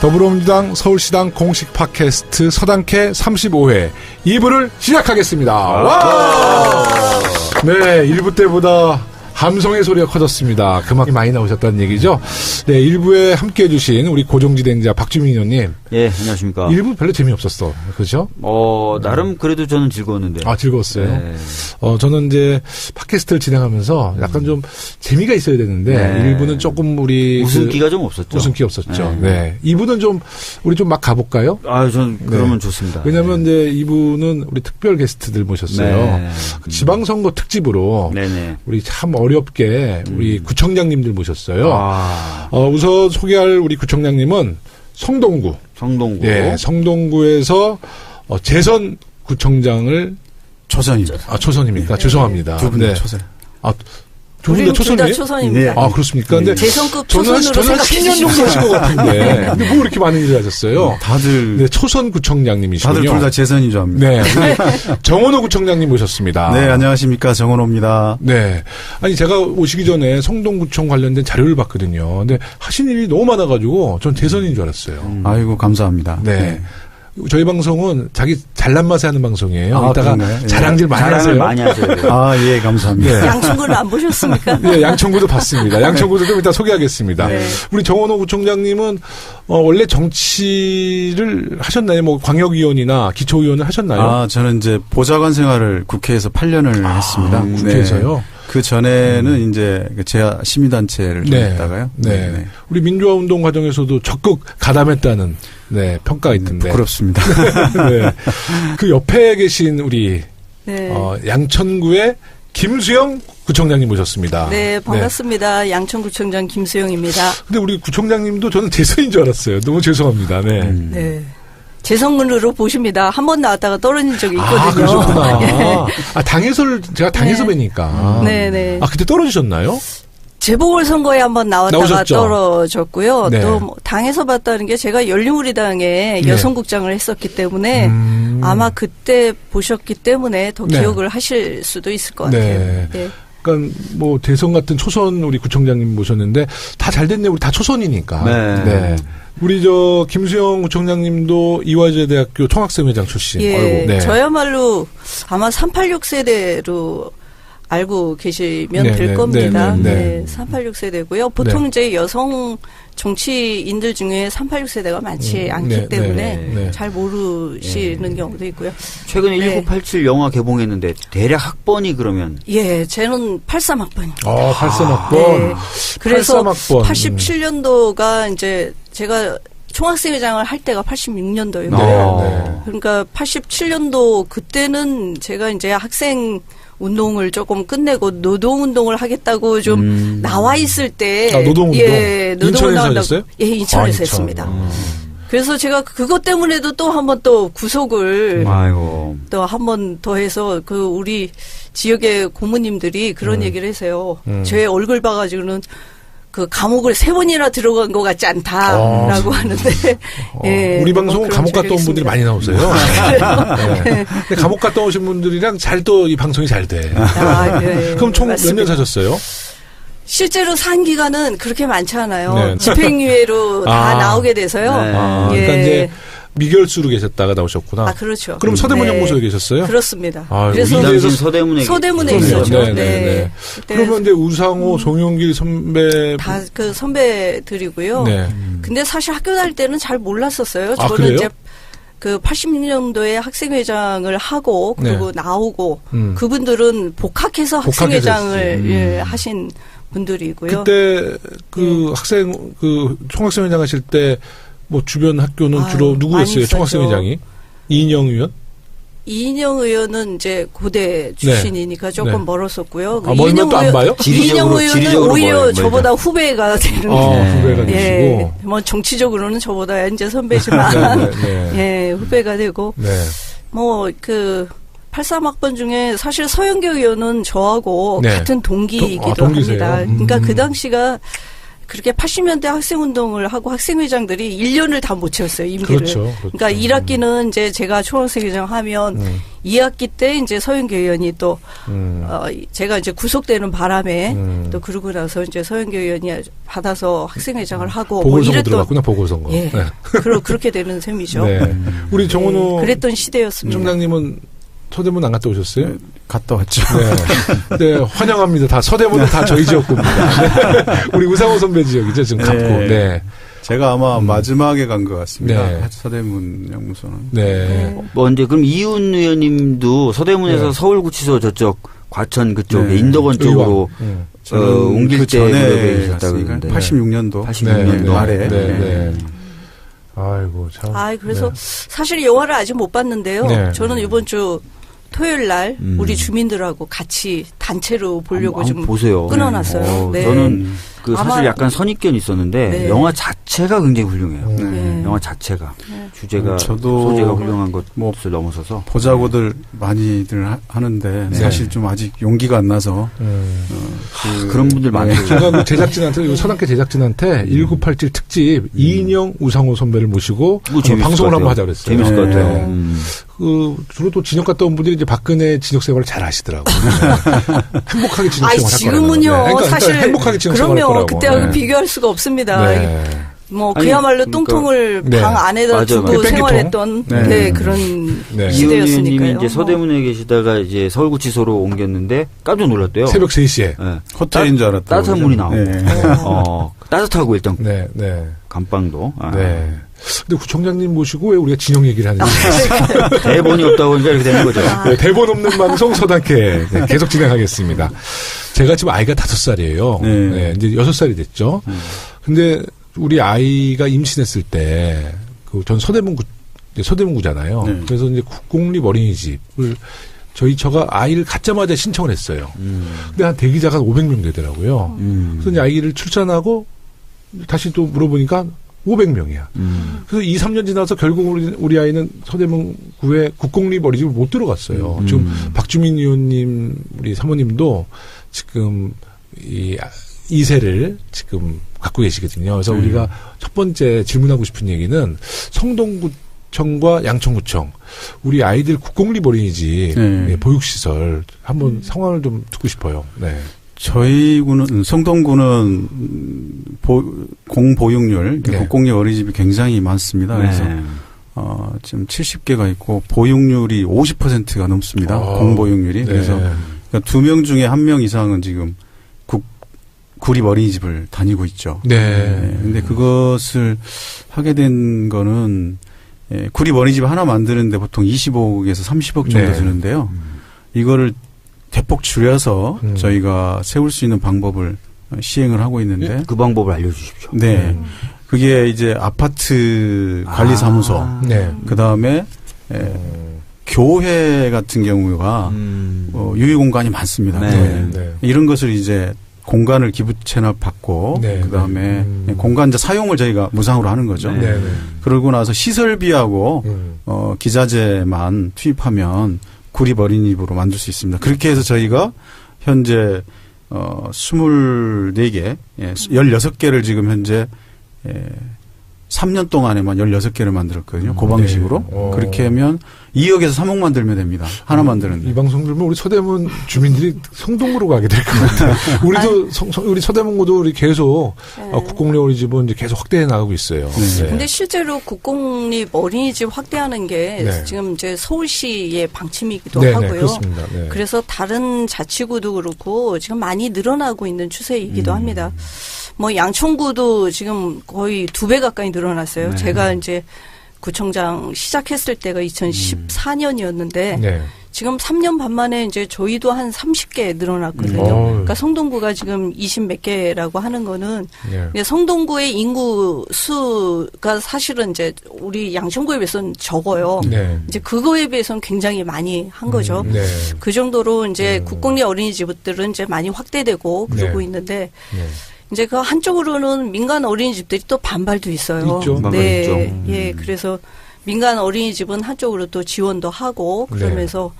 더불어민주당 서울시당 공식 팟캐스트 서당캐 35회 2부를 시작하겠습니다. 와! 네, 1부 때보다 함성의 소리가 커졌습니다. 그만큼 많이 나오셨다는 얘기죠. 네, 1부에 함께 해주신 우리 고정진행자 박주민 의원님. 예, 안녕하십니까. 1부 별로 재미없었어. 그죠? 나름 그래도 저는 즐거웠는데. 아, 즐거웠어요? 네. 저는 이제 팟캐스트를 진행하면서 약간 좀 재미가 있어야 되는데, 네. 1부는 조금 우리. 웃음기가 좀 없었죠. 웃음기 없었죠. 네. 네. 2부는 좀, 우리 좀 막 가볼까요? 전 그러면 네. 좋습니다. 왜냐면 이제 2부는 우리 특별 게스트들 모셨어요. 네. 지방선거 특집으로. 네네. 우리 참 어렵게 우리 구청장님들 모셨어요. 아. 우선 소개할 우리 구청장님은 성동구. 예, 성동구에서 재선 구청장을 초선입니다. 초선입니까? 네. 죄송합니다. 두 분 다 초선. 두 분 다 초선이에요? 둘 다 초선입니다. 아, 그렇습니까? 근데 재선급 저는 초선으로 한 10년 정도 하신 것 같은데. 근데 뭐 이렇게 많은 일을 하셨어요? 다들. 네, 초선 구청장님이시군요. 다들 둘 다 재선인 줄 압니다. 네. 정원호 구청장님 모셨습니다. 네, 안녕하십니까. 정원호입니다. 네. 아니, 제가 오시기 전에 성동구청 관련된 자료를 봤거든요. 근데 하신 일이 너무 많아가지고 전 재선인 줄 알았어요. 아이고, 감사합니다. 네. 저희 방송은 자기 잘난 맛에 하는 방송이에요. 이따가 그런가요? 자랑질 많이 하세요. 많이 하셔야 돼요. 예, 감사합니다. 네. 양천구를 안 보셨습니까? 네, 양천구도 봤습니다. 양천구도 좀 이따 소개하겠습니다. 네. 우리 정원호 구청장님은 원래 정치를 하셨나요? 뭐 광역의원이나 기초의원을 하셨나요? 저는 이제 보좌관 생활을 국회에서 8년을 했습니다. 국회에서요? 네. 그 전에는 이제 제야 시민단체를 좀 했다가요. 네. 우리 민주화 운동 과정에서도 적극 가담했다는 평가가 있던데. 부끄럽습니다. 네. 그 옆에 계신 우리 네. 양천구의 김수영 구청장님 모셨습니다. 네, 반갑습니다. 네. 양천구청장 김수영입니다. 근데 우리 구청장님도 저는 재선인 줄 알았어요. 너무 죄송합니다. 네. 네. 재선군으로 보십니다. 한 번 나왔다가 떨어진 적이 있거든요. 그러셨구나. 네. 제가 당에서 뵈니까. 네네. 그때 떨어지셨나요? 재보궐선거에 한번 나왔다가 나오셨죠? 떨어졌고요. 네. 또 뭐 당에서 봤다는 게 제가 열린우리당에 네. 여성국장을 했었기 때문에 아마 그때 보셨기 때문에 더 네. 기억을 하실 수도 있을 것 같아요. 네. 네. 그러니까 뭐 대선 같은 초선 우리 구청장님 모셨는데 다 잘 됐네. 우리 다 초선이니까. 네. 우리 김수영 구청장님도 이화여대학교 총학생회장 출신. 예. 아이고, 네. 저야말로 아마 386 세대로 알고 계시면 네, 될 네, 겁니다. 네, 네, 네, 386 세대고요. 보통 이제 여성 정치인들 중에 386 세대가 많지 않기 때문에 잘 모르시는 경우도 있고요. 최근에 1987 영화 개봉했는데 대략 학번이 그러면? 예, 쟤는 83학번입니다. 83학번. 네. 그래서 83학번. 87년도가 이제 제가 총학생회장을 할 때가 86년도였고요. 네. 그러니까 87년도 그때는 제가 이제 학생 운동을 조금 끝내고 노동운동을 하겠다고 좀 나와 있을 때. 노동운동? 예, 인천에서 하셨어요? 예, 인천에서 했습니다. 그래서 제가 그것 때문에도 또 한 번 또 구속을 아이고. 또 한 번 더 해서 우리 지역의 고모님들이 그런 얘기를 하세요. 제 얼굴 봐가지고는 그 감옥을 3번이나 들어간 것 같지 않다라고 하는데. 예, 우리 방송은 감옥 갔다 온 분들이 많이 나오세요. 네. 근데 감옥 갔다 오신 분들이랑 잘 또 이 방송이 잘 돼. 네. 그럼 총 몇 년 사셨어요? 실제로 산 기간은 그렇게 많지 않아요. 네. 집행유예로 다 나오게 돼서요. 네. 그러니까 이제 미결수로 계셨다가 나오셨구나. 그렇죠. 그럼 서대문 네. 연구소에 계셨어요? 그렇습니다. 그래서 우리 당시 서대문에 있었죠. 네. 그러면 이제 우상호, 송영길 선배 다 그 선배들이고요. 네. 근데 사실 학교 다닐 때는 잘 몰랐었어요. 아, 저는 그래요? 이제 그 86년도에 학생회장을 하고 그리고 나오고 그분들은 복학해서 학생회장을 하신 분들이고요. 그때 학생 총학생회장 하실 때 뭐 주변 학교는 주로 누구였어요? 총학생회장이 이인영 의원? 이인영 의원은 이제 고대 출신이니까 조금 멀었었고요. 멀면 또 안 봐요? 이인영 의원은 오히려 저보다 후배가 되는. 후배가 되시고. 뭐 정치적으로는 저보다 이제 선배지만 예, 후배가 되고. 뭐 83학번 중에 사실 서영교 의원은 저하고 같은 동기이기도 합니다. 그러니까 그 당시가 그렇게 80년대 학생운동을 하고 학생회장들이 1년을 다 못 채웠어요, 임기를. 그렇죠. 그러니까 1학기는 이제 제가 초학생회장 하면 2학기 때 이제 서영교 의원이 또, 제가 이제 구속되는 바람에 또 그러고 나서 이제 서영교 의원이 받아서 학생회장을 하고 보궐선거 들어갔구나, 보궐선거. 예. 네. 그렇게 되는 셈이죠. 네. 우리 정은호 그랬던 시대였습니다. 총장님은 서대문 안 갔다 오셨어요? 갔다 왔죠. 네. 네, 환영합니다. 다 서대문은 다 저희 지역구입니다. 네. 우리 우상호 선배 지역이죠, 지금 갑구. 네. 제가 아마 마지막에 간 것 같습니다. 네. 서대문 연구소는. 네. 이제 그럼 이훈 의원님도 서대문에서 네. 서울구치소 저쪽 과천 그쪽에 네. 인덕원 쪽으로 옮길 그 때 전에 무렵에 계셨다고 갔으니까 그러는데. 86년도. 86년도 말에. 네. 네. 네. 아이고, 참. 그래서 네. 사실 영화를 아직 못 봤는데요. 네. 저는 이번 주 토요일 날 우리 주민들하고 같이 단체로 보려고 한번 지금 보세요. 끊어놨어요. 네. 저는 그 아마- 사실 약간 선입견이 있었는데 네. 영화 자체가 굉장히 훌륭해요. 네. 영화 자체가 주제가 저도 소재가 훌륭한 것을 뭐 넘어서서 보자고들 많이들 하는데 네. 사실 좀 아직 용기가 안 나서 그런 분들 많아요. 제가 그 제작진한테, 이거 서당계 제작진한테 1987 특집 이인영, 우상호 선배를 모시고 그거 재밌을 방송을 것 한번 같아요. 하자 그랬어요. 재밌을 것 네. 같아요. 주로 또 진역 갔다 온 분들이 이제 박근혜 진역 생활을 잘 아시더라고요. 행복하게 진역 생활 할 거라고. 지금은요, 그러니까 사실 행복하게 진역 생활 할 그럼요. 거라고. 그때하고 네. 비교할 수가 없습니다. 네. 뭐 아니, 그야말로 그러니까- 똥통을 네. 방 안에다 맞아요, 두고 맞아요. 생활했던 네. 네, 그런 네. 이훈 시대였으니까요. 의원님이 이제 서대문에 계시다가 이제 서울구치소로 옮겼는데 깜짝 놀랐대요. 새벽 3시에. 네. 호텔인 줄 알았다. 따뜻한 물이 나오고. 네. 따뜻하고 일단 네, 네. 감방도. 네. 근데 구청장님 모시고 왜 우리가 진영 얘기를 하는지. 대본이 없다고 하니까 이렇게 되는 거죠. 네, 대본 없는 방송 서당계 네, 계속 진행하겠습니다. 제가 지금 아이가 5살이에요. 네. 네, 이제 6살이 됐죠. 근데 우리 아이가 임신했을 때, 전 서대문구잖아요. 네. 그래서 이제 국공립 어린이집을 저희 처가 아이를 갖자마자 신청을 했어요. 근데 한 대기자가 500명 되더라고요. 그래서 이제 아이를 출산하고 다시 또 물어보니까 500명이야. 그래서 2, 3년 지나서 결국 우리 아이는 서대문구에 국공립 어린이집을 못 들어갔어요. 지금 박주민 의원님, 우리 사모님도 지금 이 2세를 지금 갖고 계시거든요. 그래서 우리가 첫 번째 질문하고 싶은 얘기는 성동구청과 양천구청, 우리 아이들 국공립 어린이집 네, 보육시설 한번 상황을 좀 듣고 싶어요. 네. 저희 구는 성동구는 공보육률 네. 국공립 어린이집이 굉장히 많습니다. 그래서 네. 지금 70개가 있고 보육률이 50%가 넘습니다. 공보육률이. 네. 그래서 그러니까 2명 중에 1명 이상은 지금 구립 어린이집을 다니고 있죠. 네. 근데 그것을 하게 된 거는 구립 어린이집 하나 만드는데 보통 25억에서 30억 정도 네. 드는데요. 이거를 대폭 줄여서 저희가 세울 수 있는 방법을 시행을 하고 있는데 그 방법을 알려주십시오. 네. 그게 이제 아파트 관리사무소, 네. 그 다음에 교회 같은 경우가 유휴 공간이 많습니다. 네. 네. 이런 것을 이제 공간을 기부 체납 받고 네. 그 다음에 공간 이제 사용을 저희가 무상으로 하는 거죠. 네. 네. 그러고 나서 시설비하고 기자재만 투입하면 구립 어린이집으로 만들 수 있습니다. 그렇게 해서 저희가 현재 24개, 16개를 지금 현재 3년 동안에만 16개를 만들었거든요. 그 방식으로. 네. 그렇게 하면 2억에서 3억 만들면 됩니다. 하나 만드는데. 이 방송 들으면 우리 서대문 주민들이 성동구로 가게 될 것 같아요. 우리도 우리 서대문구도 우리 계속 국공립 어린이집은 이제 계속 확대해 나가고 있어요. 네. 근데 실제로 국공립 어린이집 확대하는 게 네. 지금 이제 서울시의 방침이기도 네, 하고요. 네, 그렇습니다. 네. 그래서 다른 자치구도 그렇고 지금 많이 늘어나고 있는 추세이기도 합니다. 뭐 양천구도 지금 거의 2배 가까이 늘어났어요. 네. 제가 이제 구청장 시작했을 때가 2014년이었는데 네. 지금 3년 반 만에 이제 저희도 한 30개 늘어났거든요. 그러니까 성동구가 지금 20몇 개라고 하는 거는 네. 성동구의 인구 수가 사실은 이제 우리 양천구에 비해서는 적어요. 네. 이제 그거에 비해서는 굉장히 많이 한 거죠. 네. 그 정도로 이제 국공립 어린이집들은 이제 많이 확대되고 그러고 네. 있는데 네. 이제 그 한쪽으로는 민간 어린이집들이 또 반발도 있어요. 있죠. 네. 있죠. 예. 그래서 민간 어린이집은 한쪽으로 또 지원도 하고 그러면서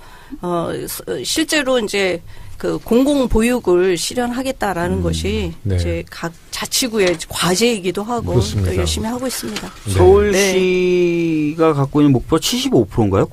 실제로 이제 그 공공 보육을 실현하겠다라는 것이 이제 각 자치구의 과제이기도 하고 또 열심히 하고 있습니다. 서울시가 갖고 있는 목표 75%인가요?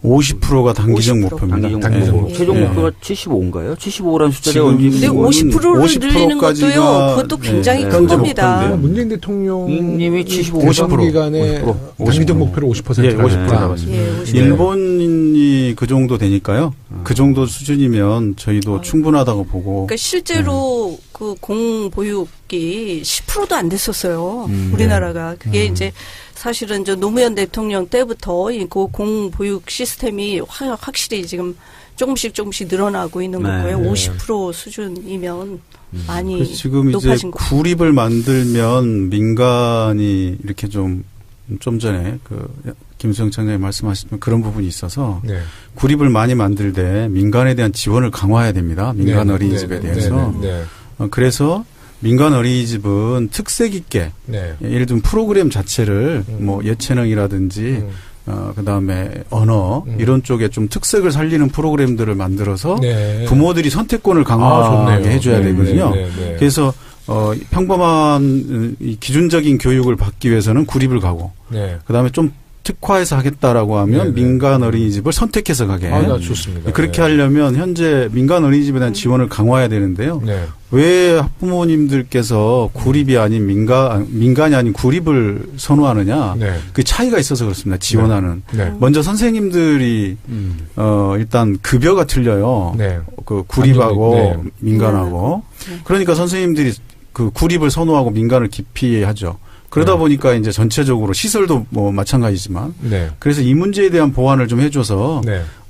50%가 단기적 목표입니다. 단기적 목표. 최종 목표가 75인가요? 75라는 숫자가 근데 50%를 늘리는 것도요. 그것도 굉장히 큰 겁니다. 문재인 대통령님이 75% 기간에 단기적 목표를 50% 예, 50% 잡았습니다. 일본이 그 정도 되니까요. 그 정도 수준이면 저희도 충분하다고 보고. 그러니까 실제로 그 공보육이 10%도 안 됐었어요. 우리나라가. 그게 이제 사실은 이제 노무현 대통령 때부터 그 공보육 시스템이 확실히 지금 조금씩 늘어나고 있는 거고요. 50% 수준이면 많이 지금 높아진 이제 구립을 만들면 민간이 이렇게 좀 전에 김수영 청장님 말씀하신 그런 부분이 있어서 구립을 많이 만들 때 민간에 대한 지원을 강화해야 됩니다. 민간 어린이집에 대해서. 그래서 민간 어린이집은 특색 있게 예를 들면 프로그램 자체를 뭐 예체능이라든지 그다음에 언어 이런 쪽에 좀 특색을 살리는 프로그램들을 만들어서 부모들이 선택권을 강화하게 해줘야 되거든요. 그래서 평범한 이 기준적인 교육을 받기 위해서는 구립을 가고 그다음에 좀 특화해서 하겠다라고 하면 민간 어린이집을 선택해서 가게. 좋습니다. 그렇게 하려면 현재 민간 어린이집에 대한 지원을 강화해야 되는데요. 왜 학부모님들께서 구립이 아닌 민간이 아닌 구립을 선호하느냐? 그 차이가 있어서 그렇습니다. 지원하는. 먼저 선생님들이 일단 급여가 틀려요. 그 구립하고 민간하고. 그러니까 선생님들이 그 구립을 선호하고 민간을 기피하죠. 그러다 보니까 이제 전체적으로 시설도 뭐 마찬가지지만 그래서 이 문제에 대한 보완을 좀 해줘서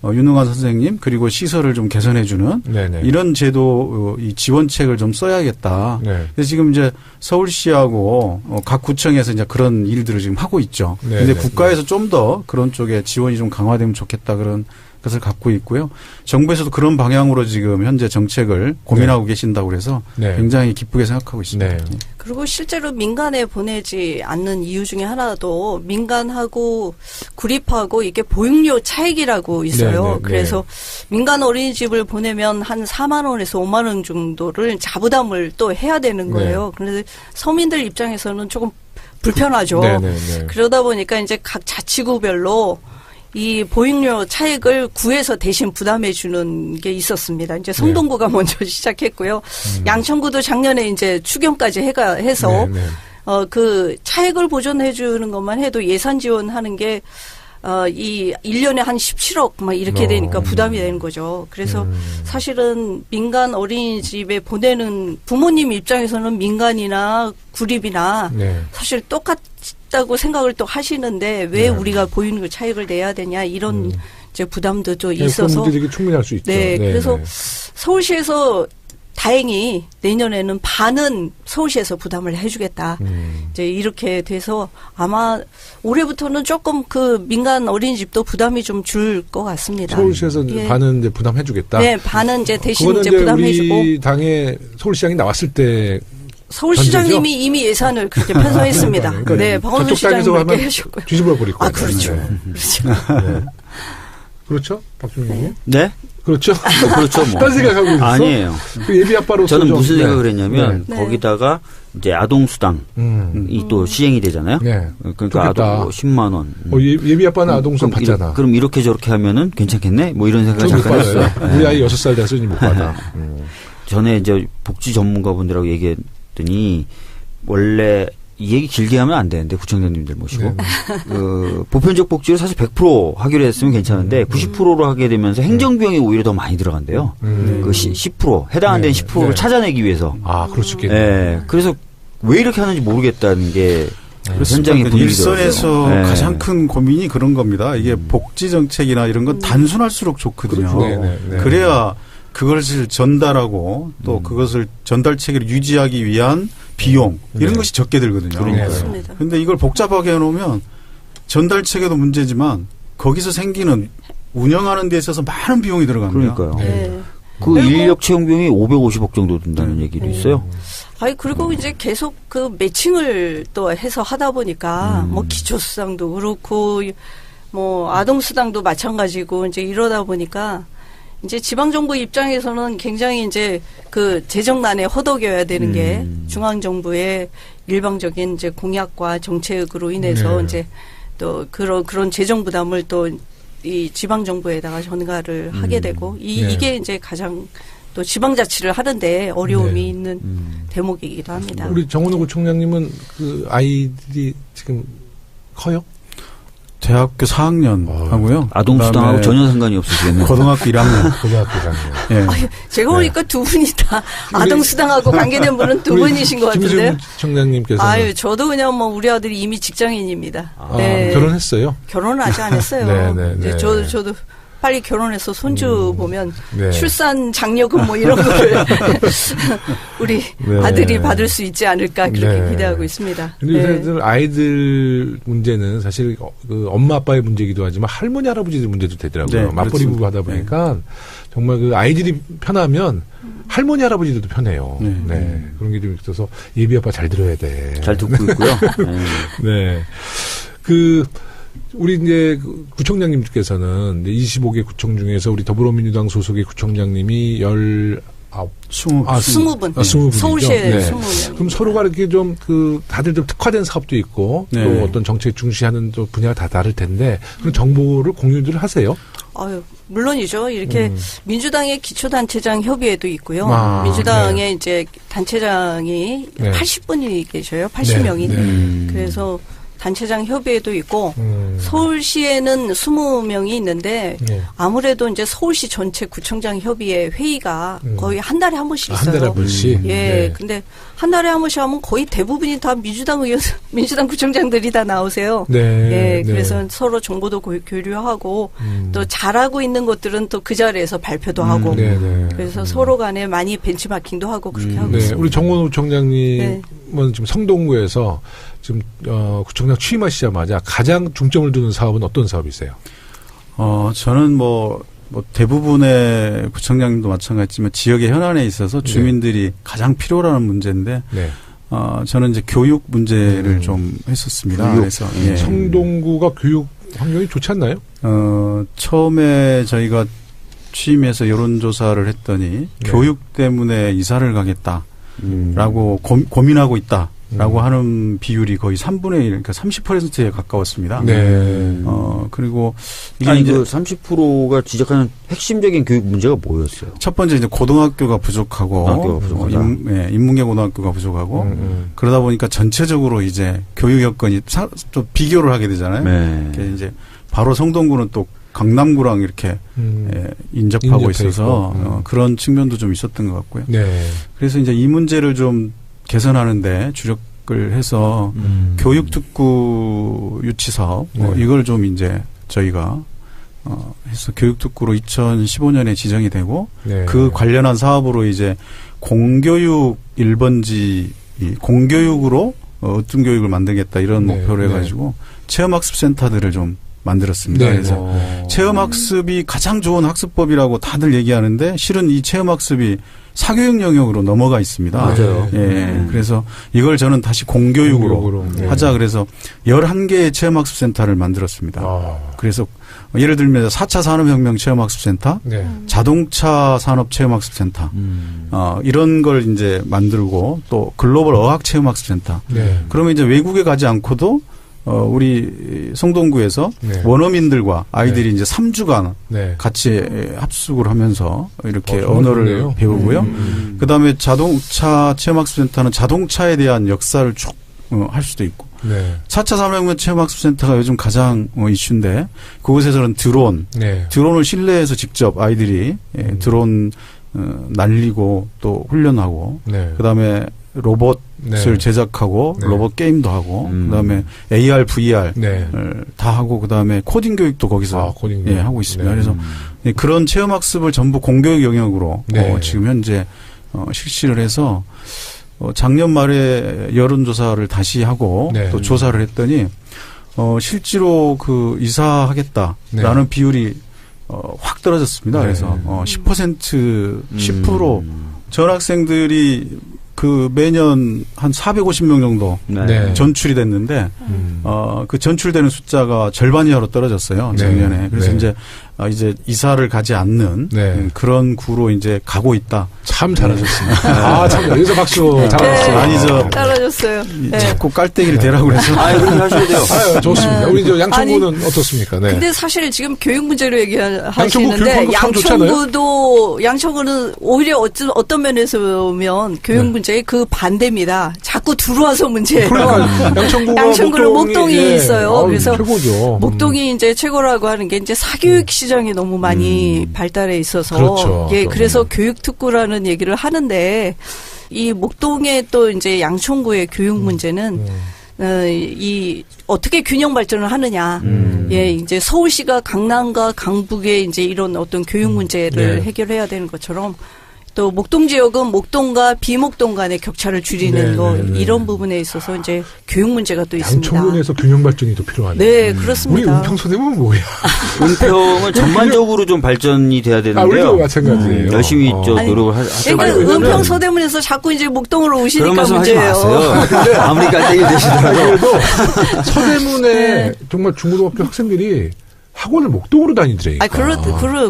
유능한 선생님 그리고 시설을 좀 개선해주는 이런 제도 이 지원책을 좀 써야겠다. 그래서 지금 이제 서울시하고 각 구청에서 이제 그런 일들을 지금 하고 있죠. 근데 국가에서 좀 더 그런 쪽에 지원이 좀 강화되면 좋겠다 그런 것을 갖고 있고요. 정부에서도 그런 방향으로 지금 현재 정책을 고민하고 계신다고 그래서 굉장히 기쁘게 생각하고 있습니다. 그리고 실제로 민간에 보내지 않는 이유 중에 하나도 민간하고 구립하고 이게 보육료 차익이라고 있어요. 그래서 민간 어린이집을 보내면 한 4만 원에서 5만 원 정도를 자부담을 또 해야 되는 거예요. 그래서 서민들 입장에서는 조금 불편하죠. 그러다 보니까 이제 각 자치구별로 이 보육료 차익을 구에서 대신 부담해 주는 게 있었습니다. 이제 성동구가 먼저 시작했고요. 양천구도 작년에 이제 추경까지 해서 그 차익을 보존해 주는 것만 해도 예산 지원하는 게 이 1년에 한 17억 막 이렇게 되니까 부담이 되는 거죠. 그래서 사실은 민간 어린이집에 보내는 부모님 입장에서는 민간이나 구립이나 사실 똑같다고 생각을 또 하시는데 왜 우리가 보육료 차익을 내야 되냐 이런 이제 부담도 좀 있어서 그런 문제들이 충분히 할 수 있죠. 그래서 서울시에서 다행히 내년에는 반은 서울시에서 부담을 해주겠다. 이제 이렇게 돼서 아마 올해부터는 조금 그 민간 어린이집도 부담이 좀 줄 것 같습니다. 서울시에서 반은 이제 부담해주겠다. 네, 반은 이제 대신 이제 부담해주고. 우리 당의 서울시장이 나왔을 때. 서울시장님이 이미 예산을 그렇게 편성했습니다. 그러니까 네, 박원순 시장님 그렇게 하셨고요. 뒤집어 버릴 거예요. 그렇죠. 그렇죠, 박준영님? 네. 그렇죠. 그렇죠. 뭐. 딴 생각하고 있어? 아니에요. 그 예비 아빠로 저는 무슨 생각을 했냐면 거기다가 이제 아동수당이 또 시행이 되잖아요. 그러니까 아동 10만 원. 예비 아빠는 아동수당 받잖아. 그럼 이렇게 저렇게 하면은 괜찮겠네? 뭐 이런 생각을 잠깐 했어요. 우리 아이 6살 돼서 못 받아. 전에 이제 복지 전문가분들하고 얘기했더니 원래 이 얘기 길게 하면 안 되는데 구청장님들 모시고 그 보편적 복지를 사실 100% 하기로 했으면 괜찮은데 90%로 하게 되면서 행정비용이 오히려 더 많이 들어간대요. 그 10% 해당 안 되는 10%를 찾아내기 위해서. 그럴 수 있겠네요. 그래서 왜 이렇게 하는지 모르겠다는 게 현장의 분위기죠. 일선에서 가장 큰 고민이 그런 겁니다. 이게 복지 정책이나 이런 건 단순할수록 좋거든요. 그래야 그것을 전달하고 또 그것을 전달 체계를 유지하기 위한 비용 이런 것이 적게 들거든요. 그런데 이걸 복잡하게 해놓으면 전달 체계도 문제지만 거기서 생기는 운영하는 데 있어서 많은 비용이 들어갑니다. 그러니까요. 그 인력 채용 비용이 550억 정도 든다는 얘기도 있어요. 아니, 그리고 이제 계속 그 매칭을 또 해서 하다 보니까 뭐 기초수당도 그렇고 뭐 아동수당도 마찬가지고 이제 이러다 보니까 이제 지방정부 입장에서는 굉장히 이제 그 재정난에 허덕여야 되는 게 중앙정부의 일방적인 이제 공약과 정책으로 인해서 이제 또 그런 재정 부담을 또 이 지방정부에다가 전가를 하게 되고 이게 이제 가장 또 지방자치를 하는데 어려움이 있는 대목이기도 합니다. 우리 정원호 구청장님은 그 아이들이 지금 커요? 대학교 4학년 하고요. 아동수당하고 전혀 상관이 없으시겠네요. 고등학교 1학년. 고등학교 1학년. 예. 아유, 제가 보니까 두 분이 다 아동수당하고 관계된 분은 두 분이신 것 같은데요. 김지훈 구청장님께서. 아유, 저도 그냥 뭐 우리 아들이 이미 직장인입니다. 네. 결혼했어요? 결혼은 아직 안 했어요. 네. 저도 빨리 결혼해서 손주 보면 네. 출산 장려금 뭐 이런 거를 우리 아들이 받을 수 있지 않을까 그렇게 기대하고 있습니다. 근데 아이들 문제는 사실 그 엄마 아빠의 문제이기도 하지만 할머니 할아버지들 문제도 되더라고요. 맞벌이 부부 하다 보니까 정말 그 아이들이 편하면 할머니 할아버지들도 편해요. 그런 게 좀 있어서 예비 아빠 잘 들어야 돼. 잘 듣고 있고요. 네. 우리 이제 구청장님께서는 25개 구청 중에서 우리 더불어민주당 소속의 구청장님이 20분. 서울시에 20명. 그럼 서로가 이렇게 좀 다들 좀 특화된 사업도 있고 또 어떤 정책 중시하는 또 분야가 다 다를 텐데 그런 정보를 공유를 하세요? 아유, 물론이죠. 이렇게 민주당의 기초단체장 협의회도 있고요. 민주당의 이제 단체장이 80분이 계셔요. 80명이. 그래서 단체장 협의회도 있고 서울시에는 20명이 있는데 아무래도 이제 서울시 전체 구청장 협의회 회의가 거의 한 달에 한 번씩 있어요. 한 달에 한 번씩. 근데 한 달에 한 번씩 하면 거의 대부분이 다 민주당 구청장들이 다 나오세요. 그래서 서로 정보도 교류하고 또 잘하고 있는 것들은 또 그 자리에서 발표도 하고 그래서 서로 간에 많이 벤치마킹도 하고 그렇게 하고 있습니다. 우리 정원호 총장님은 지금 성동구에서 지금 구청장 취임하시자마자 가장 중점을 두는 사업은 어떤 사업이세요? 저는 뭐 대부분의 구청장님도 마찬가지지만 지역의 현안에 있어서 주민들이 가장 필요로 하는 문제인데 저는 이제 교육 문제를 좀 했었습니다. 그래서 성동구가 교육 환경이 좋지 않나요? 처음에 저희가 취임해서 여론조사를 했더니 교육 때문에 이사를 가겠다라고 고민하고 있다. 라고 하는 비율이 거의 3분의 1, 그러니까 30%에 가까웠습니다. 그리고 이게 이제 30%가 지적하는 핵심적인 교육 문제가 뭐였어요? 첫 번째 이제 고등학교가 부족하고, 인문계 고등학교가 부족하고, 그러다 보니까 전체적으로 이제 교육 여건이 좀 비교를 하게 되잖아요. 이제 바로 성동구는 또 강남구랑 이렇게 인접하고 있어서 그런 측면도 좀 있었던 것 같고요. 그래서 이제 이 문제를 좀 개선하는데 주력을 해서 교육특구 유치 사업 이걸 좀 이제 저희가 해서 교육특구로 2015년에 지정이 되고 그 관련한 사업으로 이제 공교육 1번지 공교육으로 어떤 교육을 만들겠다 이런 목표를 해가지고 체험학습센터들을 좀 만들었습니다. 그래서 체험학습이 가장 좋은 학습법이라고 다들 얘기하는데 실은 이 체험학습이 사교육 영역으로 넘어가 있습니다. 맞아요. 그래서 이걸 저는 다시 공교육으로 하자 그래서 11개의 체험학습센터를 만들었습니다. 그래서 예를 들면 4차 산업혁명 체험학습센터, 자동차 산업 체험학습센터, 이런 걸 이제 만들고 또 글로벌 어학 체험학습센터. 그러면 이제 외국에 가지 않고도 우리 성동구에서 원어민들과 아이들이 이제 3주간 같이 합숙을 하면서 이렇게 언어를 좋네요. 배우고요. 그다음에 자동차 체험학습센터는 자동차에 대한 역사를 쭉 할 수도 있고. 4차 산업혁명 체험학습센터가 요즘 가장 이슈인데 그곳에서는 드론을 실내에서 직접 아이들이 드론 날리고 또 훈련하고 그다음에 로봇을 제작하고 로봇 게임도 하고 그다음에 AR, VR 다 하고 그다음에 코딩 교육도 거기서 하고 있습니다. 그래서 그런 체험학습을 전부 공교육 영역으로 지금 현재 실시를 해서 작년 말에 여론조사를 다시 하고 또 조사를 했더니 실제로 그 이사하겠다라는 비율이 확 떨어졌습니다. 그래서 10% 전학생들이 그 매년 한 450명 정도 전출이 됐는데 그 전출되는 숫자가 절반 이하로 떨어졌어요. 작년에. 그래서 이제 이사를 가지 않는 그런 구로 이제 가고 있다. 참 잘하셨습니다. 참 여기서 박수 잘하셨어요. 아니 잘하셨어요. 자꾸 깔때기를 대라고 그래서. 그렇게 하셔야 돼요. 좋습니다. 우리 저 양천구는 어떻습니까? 네. 근데 사실 지금 교육 문제로 얘기하시는데 양천구는 오히려 어떤 면에서 보면 교육 문제의 그 반대입니다. 자꾸 들어와서 문제예요. 그러니까 양천구는 목동이 있어요. 그래서 최고죠. 목동이 이제 최고라고 하는 게 이제 사교육 시장이 너무 많이 발달해 있어서 그렇죠. 그래서 교육 특구라는 얘기를 하는데 이 목동의 또 이제 양천구의 교육 문제는 이 어떻게 균형 발전을 하느냐. 이제 서울시가 강남과 강북의 이제 이런 어떤 교육 문제를 해결해야 되는 것처럼 또 목동 지역은 목동과 비목동 간의 격차를 줄이는 이런 부분에 있어서 이제 교육 문제가 또 있습니다. 양천군에서 균형 발전이 더 필요하네요. 네, 그렇습니다. 우리 은평서대문은 뭐야? 은평은 전반적으로 좀 발전이 돼야 되는데요. 우리도 마찬가지예요. 열심히 노력을 하죠. 그러니까 은평서대문에서 자꾸 이제 목동으로 오시니까 그런 문제예요. 말씀하지 마세요. 아무리 깔때기 되시더라도 그래도 서대문에 정말 중고등학교 학생들이 학원을 목동으로 다니더라니까.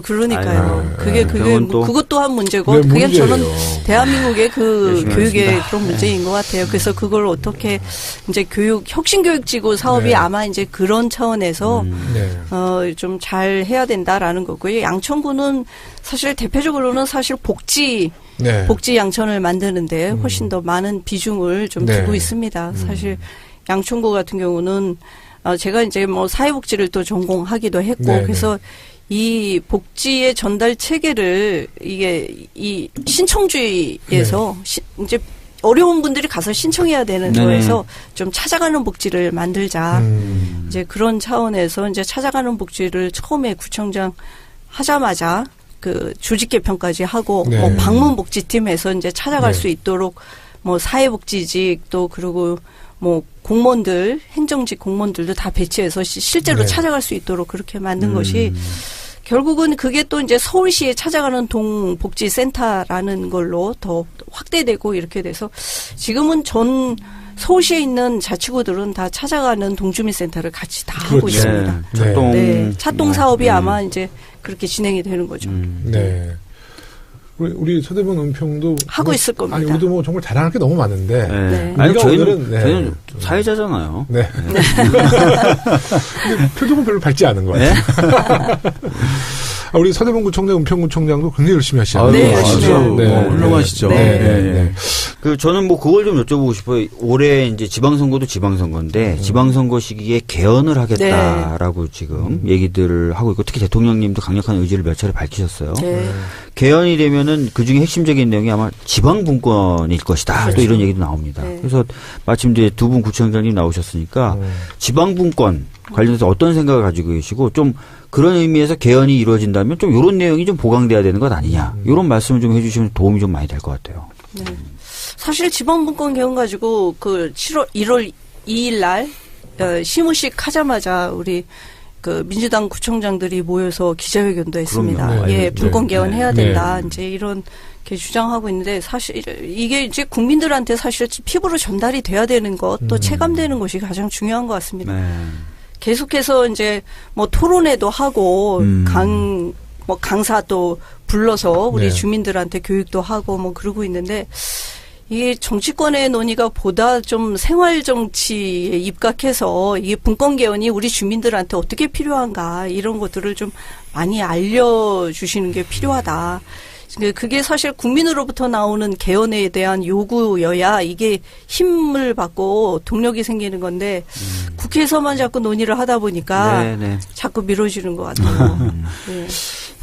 그러니까요. 그게 그것 또한 문제고, 그게 문제예요. 저는 대한민국의 그 교육의 그런 문제인 것 같아요. 그래서 그걸 어떻게 이제 혁신교육지구 사업이 아마 이제 그런 차원에서 좀 잘 해야 된다라는 거고요. 양천구는 사실 대표적으로는 사실 복지 양천을 만드는데 훨씬 더 많은 비중을 좀 두고 있습니다. 사실 양천구 같은 경우는 제가 이제 뭐 사회복지를 또 전공하기도 했고 그래서 이 복지의 전달 체계를 이 신청주의에서 이제 어려운 분들이 가서 신청해야 되는 거에서 좀 찾아가는 복지를 만들자. 이제 그런 차원에서 이제 찾아가는 복지를 처음에 구청장 하자마자 그 조직 개편까지 하고 뭐 방문복지팀에서 이제 찾아갈 수 있도록 뭐 사회복지직 또 그리고 뭐 공무원들, 행정직 공무원들도 다 배치해서 실제로 찾아갈 수 있도록 그렇게 만든 것이 결국은 그게 또 이제 서울시에 찾아가는 동복지센터라는 걸로 더 확대되고 이렇게 돼서 지금은 전 서울시에 있는 자치구들은 다 찾아가는 동주민센터를 같이 다 하고 있습니다. 차동 사업이 아마 이제 그렇게 진행이 되는 거죠. 우리 서대문 은평도 하고 있을 겁니다. 아니 우리도 뭐 정말 자랑할 게 너무 많은데. 아니 저희는 사회자잖아요. 근데 표정은 별로 밝지 않은 것 같아요. 우리 서대문구청장, 은평구청장도 굉장히 열심히 하시잖아요. 훌륭하시죠. 저는 뭐 그걸 좀 여쭤보고 싶어요. 올해 이제 지방선거도 지방선거인데 지방선거 시기에 개헌을 하겠다라고 지금 얘기들을 하고 있고 특히 대통령님도 강력한 의지를 몇 차례 밝히셨어요. 개헌이 되면은 그 중에 핵심적인 내용이 아마 지방분권일 것이다. 또 이런 얘기도 나옵니다. 그래서 마침 이제 두 분 구청장님 나오셨으니까 지방분권 관련해서 어떤 생각을 가지고 계시고 좀 그런 의미에서 개헌이 이루어진다면 좀 이런 내용이 좀 보강돼야 되는 것 아니냐. 이런 말씀을 좀 해주시면 도움이 좀 많이 될 것 같아요. 사실 지방분권 개헌 가지고 그 1월 2일 날 시무식 하자마자 우리 그 민주당 구청장들이 모여서 기자회견도 했습니다. 분권 개헌해야 된다. 이제 이런 게 주장하고 있는데 사실 이게 이제 국민들한테 사실 피부로 전달이 돼야 되는 것, 또 체감되는 것이 가장 중요한 것 같습니다. 계속해서 이제 뭐 토론회도 하고 강사도 불러서 우리 주민들한테 교육도 하고 뭐 그러고 있는데 이게 정치권의 논의가 보다 좀 생활 정치에 입각해서 이게 분권 개헌이 우리 주민들한테 어떻게 필요한가 이런 것들을 좀 많이 알려주시는 게 필요하다. 그게 사실 국민으로부터 나오는 개헌에 대한 요구여야 이게 힘을 받고 동력이 생기는 건데 국회에서만 자꾸 논의를 하다 보니까 자꾸 미뤄지는 것 같아요.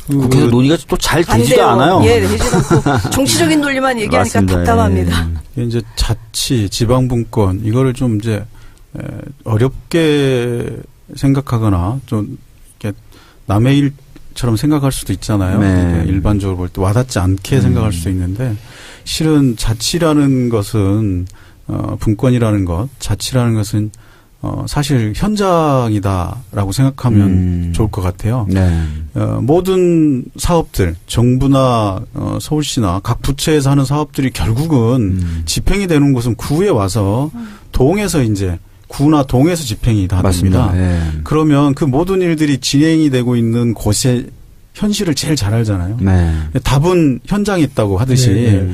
국회에서 논의가 또 잘 되지가 않아요. 되지 않고 정치적인 논리만 얘기하니까 답답합니다. 이제 자치, 지방분권 이거를 좀 이제 어렵게 생각하거나 좀 이렇게 남의 일처럼 생각할 수도 있잖아요. 일반적으로 볼 때 와닿지 않게 생각할 수도 있는데 실은 자치라는 것은 분권이라는 것, 자치라는 것은 사실 현장이다라고 생각하면 좋을 것 같아요. 네. 모든 사업들, 정부나 서울시나 각 부처에서 하는 사업들이 결국은 집행이 되는 곳은 구에 와서 동에서 이제 구나 동에서 집행이 다 됩니다. 네. 그러면 그 모든 일들이 진행이 되고 있는 곳에 현실을 제일 잘 알잖아요. 네. 답은 현장에 있다고 하듯이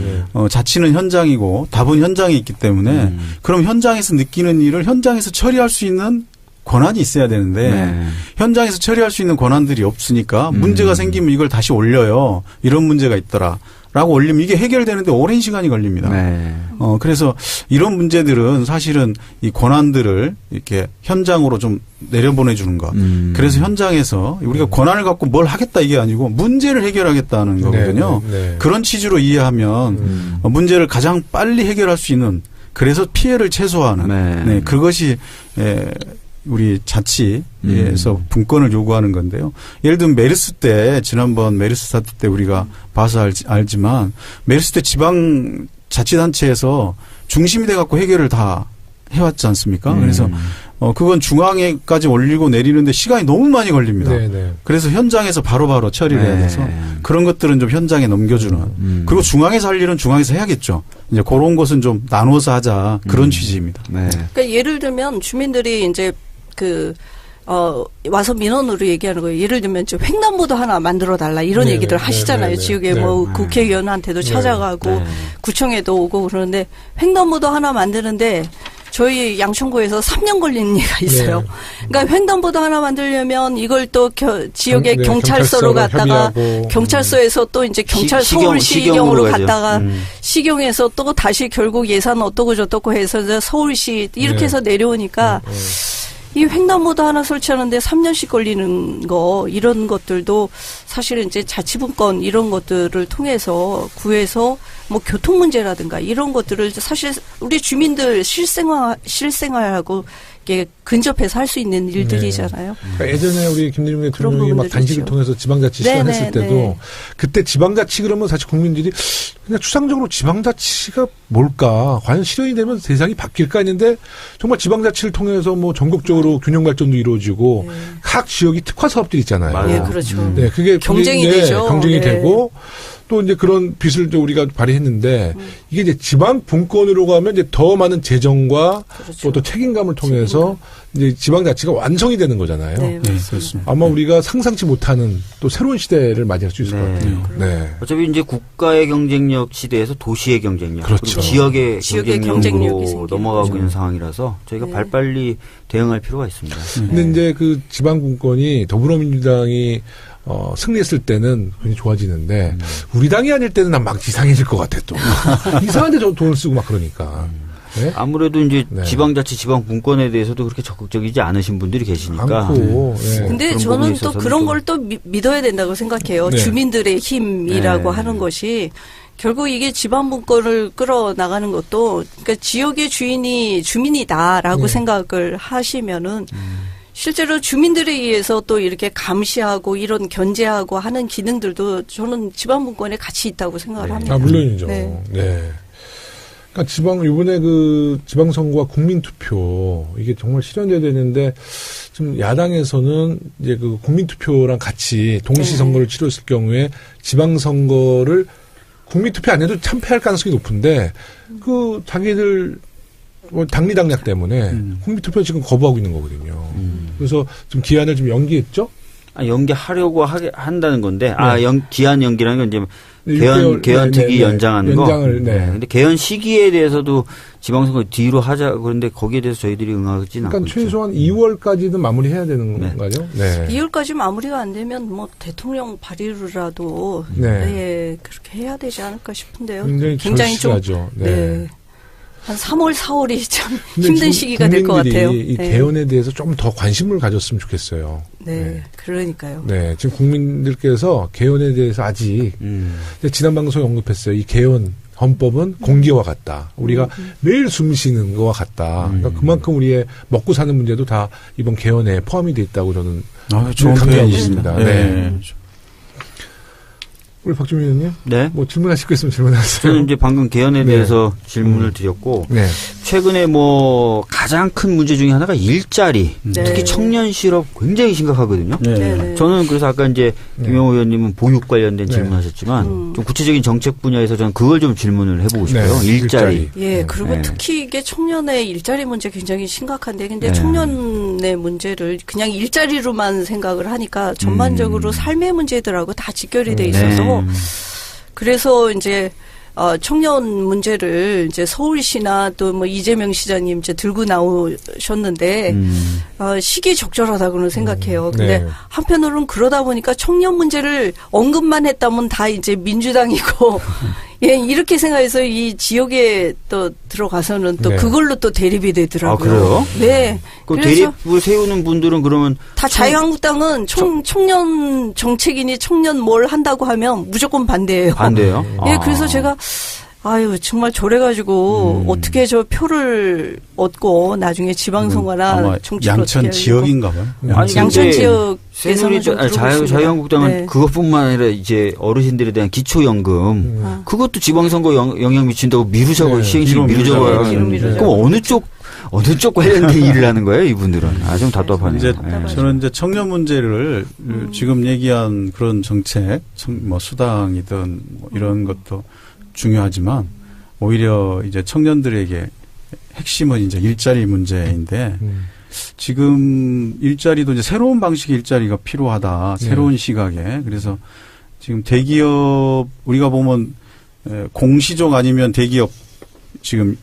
자치는 현장이고 답은 현장에 있기 때문에 그럼 현장에서 느끼는 일을 현장에서 처리할 수 있는 권한이 있어야 되는데 현장에서 처리할 수 있는 권한들이 없으니까 문제가 생기면 이걸 다시 올려요. 이런 문제가 있더라. 라고 올리면 이게 해결되는데 오랜 시간이 걸립니다. 네. 그래서 이런 문제들은 사실은 이 권한들을 이렇게 현장으로 좀 내려보내주는 것. 그래서 현장에서 우리가 권한을 갖고 뭘 하겠다 이게 아니고 문제를 해결하겠다는 거거든요. 그런 취지로 이해하면 문제를 가장 빨리 해결할 수 있는 그래서 피해를 최소화하는 그것이 우리 자치에서 분권을 요구하는 건데요. 예를 들면 메르스 때 지난번 메르스 사태 때 우리가 봐서 알지만 메르스 때 지방 자치단체에서 중심이 돼 갖고 해결을 다 해왔지 않습니까? 그래서 그건 중앙에까지 올리고 내리는데 시간이 너무 많이 걸립니다. 그래서 현장에서 바로바로 처리를 해야 돼서 그런 것들은 좀 현장에 넘겨주는 그리고 중앙에서 할 일은 중앙에서 해야겠죠. 이제 그런 것은 좀 나눠서 하자 그런 취지입니다. 그러니까 예를 들면 주민들이 이제 와서 민원으로 얘기하는 거예요. 예를 들면 좀 횡단보도 하나 만들어 달라 이런 얘기들 하시잖아요. 지역에 뭐 국회의원한테도 찾아가고 구청에도 오고 그러는데 횡단보도 하나 만드는데 저희 양천구에서 3년 걸리는 얘기가 있어요. 그러니까 횡단보도 하나 만들려면 이걸 또 지역의 경찰서로 갔다가 경찰서에서 또 이제 서울시경으로 갔다가 시경에서 또 다시 결국 예산 어떠고 저떠고 해서 이제 서울시 이렇게 해서 내려오니까 이 횡단보도 하나 설치하는데 3년씩 걸리는 거 이런 것들도 사실은 이제 자치분권 이런 것들을 통해서 구에서 뭐 교통 문제라든가 이런 것들을 사실 우리 주민들 실생활하고 이게 근접해서 할 수 있는 일들이잖아요. 그러니까 예전에 우리 김대중 대통령이 막 단식을 통해서 지방자치 시작했을 때도 그때 지방자치 그러면 사실 국민들이 그냥 추상적으로 지방자치가 뭘까? 과연 실현이 되면 세상이 바뀔까 했는데 정말 지방자치를 통해서 뭐 전국적으로 균형 발전도 이루어지고 각 지역이 특화 사업들이 있잖아요. 네, 그렇죠. 네, 그게 경쟁이 되죠. 경쟁이 되고 또 이제 그런 빚을 우리가 발휘했는데 이게 이제 지방 분권으로 가면 이제 더 많은 재정과 또 책임감을 통해서 이제 지방 자치가 완성이 되는 거잖아요. 네, 그렇습니다. 아마 우리가 상상치 못하는 또 새로운 시대를 맞이할 수 있을 것 같아요. 네. 어차피 이제 국가의 경쟁력 시대에서 도시의 경쟁력, 그렇죠. 지역의 경쟁력으로 넘어가고 거죠. 있는 상황이라서 저희가 발빨리 대응할 필요가 있습니다. 근데 이제 그 지방 분권이 더불어민주당이 승리했을 때는 굉장히 좋아지는데 우리 당이 아닐 때는 난 막 이상해질 것 같아 또. 이상한데 저 돈을 쓰고 막 그러니까. 네? 아무래도 이제 지방자치, 지방분권에 대해서도 그렇게 적극적이지 않으신 분들이 계시니까. 근데 저는 또 그런 걸 또 믿어야 된다고 생각해요. 주민들의 힘이라고 하는 것이 결국 이게 지방분권을 끌어나가는 것도 그러니까 지역의 주인이 주민이다라고 생각을 하시면은 실제로 주민들에 의해서 또 이렇게 감시하고 이런 견제하고 하는 기능들도 저는 지방분권에 같이 있다고 생각을 합니다. 물론이죠. 네. 그러니까 이번에 그 지방선거와 국민투표, 이게 정말 실현돼야 되는데, 좀 야당에서는 이제 그 국민투표랑 같이 동시선거를 치렀을 경우에 지방선거를 국민투표 안 해도 참패할 가능성이 높은데, 그 자기들 당리당략 때문에 국민투표 지금 거부하고 있는 거거든요. 그래서 좀 기한을 좀 연기했죠? 연기하려고 한다는 건데, 기한 연기라는 건 이제 개헌특위 연장하는 거. 근데 개헌 시기에 대해서도 지방선거 뒤로 하자 그런데 거기에 대해서 저희들이 응하지는 않고. 그러니까 최소한 2월까지는 마무리해야 되는 건가요? 2월까지 마무리가 안 되면 뭐 대통령 발의로라도 그렇게 해야 되지 않을까 싶은데요. 굉장히 좀 한 3월, 4월이 참 힘든 시기가 될 것 같아요. 이 개헌에 대해서 좀 더 관심을 가졌으면 좋겠어요. 그러니까요. 지금 국민들께서 개헌에 대해서 아직 지난 방송에 언급했어요. 이 개헌 헌법은 공기와 같다. 우리가 매일 숨 쉬는 거와 같다. 그러니까 그만큼 우리의 먹고 사는 문제도 다 이번 개헌에 포함이 돼 있다고 저는 좋은 강조하고 있습니다. 우리 박주민 의원님? 네. 뭐 질문하실 거 있으면 질문하세요. 저는 이제 방금 개헌에 대해서 질문을 드렸고, 최근에 뭐 가장 큰 문제 중에 하나가 일자리, 특히 청년 실업 굉장히 심각하거든요. 저는 그래서 아까 이제 김영호 의원님은 보육 관련된 질문하셨지만 좀 구체적인 정책 분야에서 저는 그걸 좀 질문을 해보고 싶어요. 일자리. 예, 그리고 특히 이게 청년의 일자리 문제 굉장히 심각한데, 근데 청년의 문제를 그냥 일자리로만 생각을 하니까 전반적으로 삶의 문제들하고 다 직결이 돼 있어서 그래서 이제 청년 문제를 이제 서울시나 또 뭐 이재명 시장님 이제 들고 나오셨는데 시기 적절하다고는 생각해요. 근데 한편으로는 그러다 보니까 청년 문제를 언급만 했다면 다 이제 민주당이고 예, 이렇게 생각해서 이 지역에 또 들어가서는 또 그걸로 또 대립이 되더라고요. 아, 그래요? 네. 그 대립을 세우는 분들은 그러면 다 자유한국당은 청년 정책이니 청년 뭘 한다고 하면 무조건 반대예요. 반대요? 예, 그래서 제가 아유 정말 저래가지고 어떻게 저 표를 얻고 나중에 지방선거나 정치를 양천 지역인가 봐요. 양천 지역에서는 자유한국당은 그것뿐만 아니라 이제 어르신들에 대한 기초연금 그것도 지방선거 영향 미친다고 미루자고 시행식 미루자고 그럼 어느 쪽 관련된 일을 하는 거예요, 이분들은? 좀 답답하네요. 이제 저는 이제 청년 문제를 지금 얘기한 그런 정책, 뭐 수당이든 뭐 이런 것도 중요하지만 오히려 이제 청년들에게 핵심은 이제 일자리 문제인데 지금 일자리도 이제 새로운 방식의 일자리가 필요하다. 새로운 시각에. 그래서 지금 대기업 우리가 보면 공시종 아니면 대기업 지금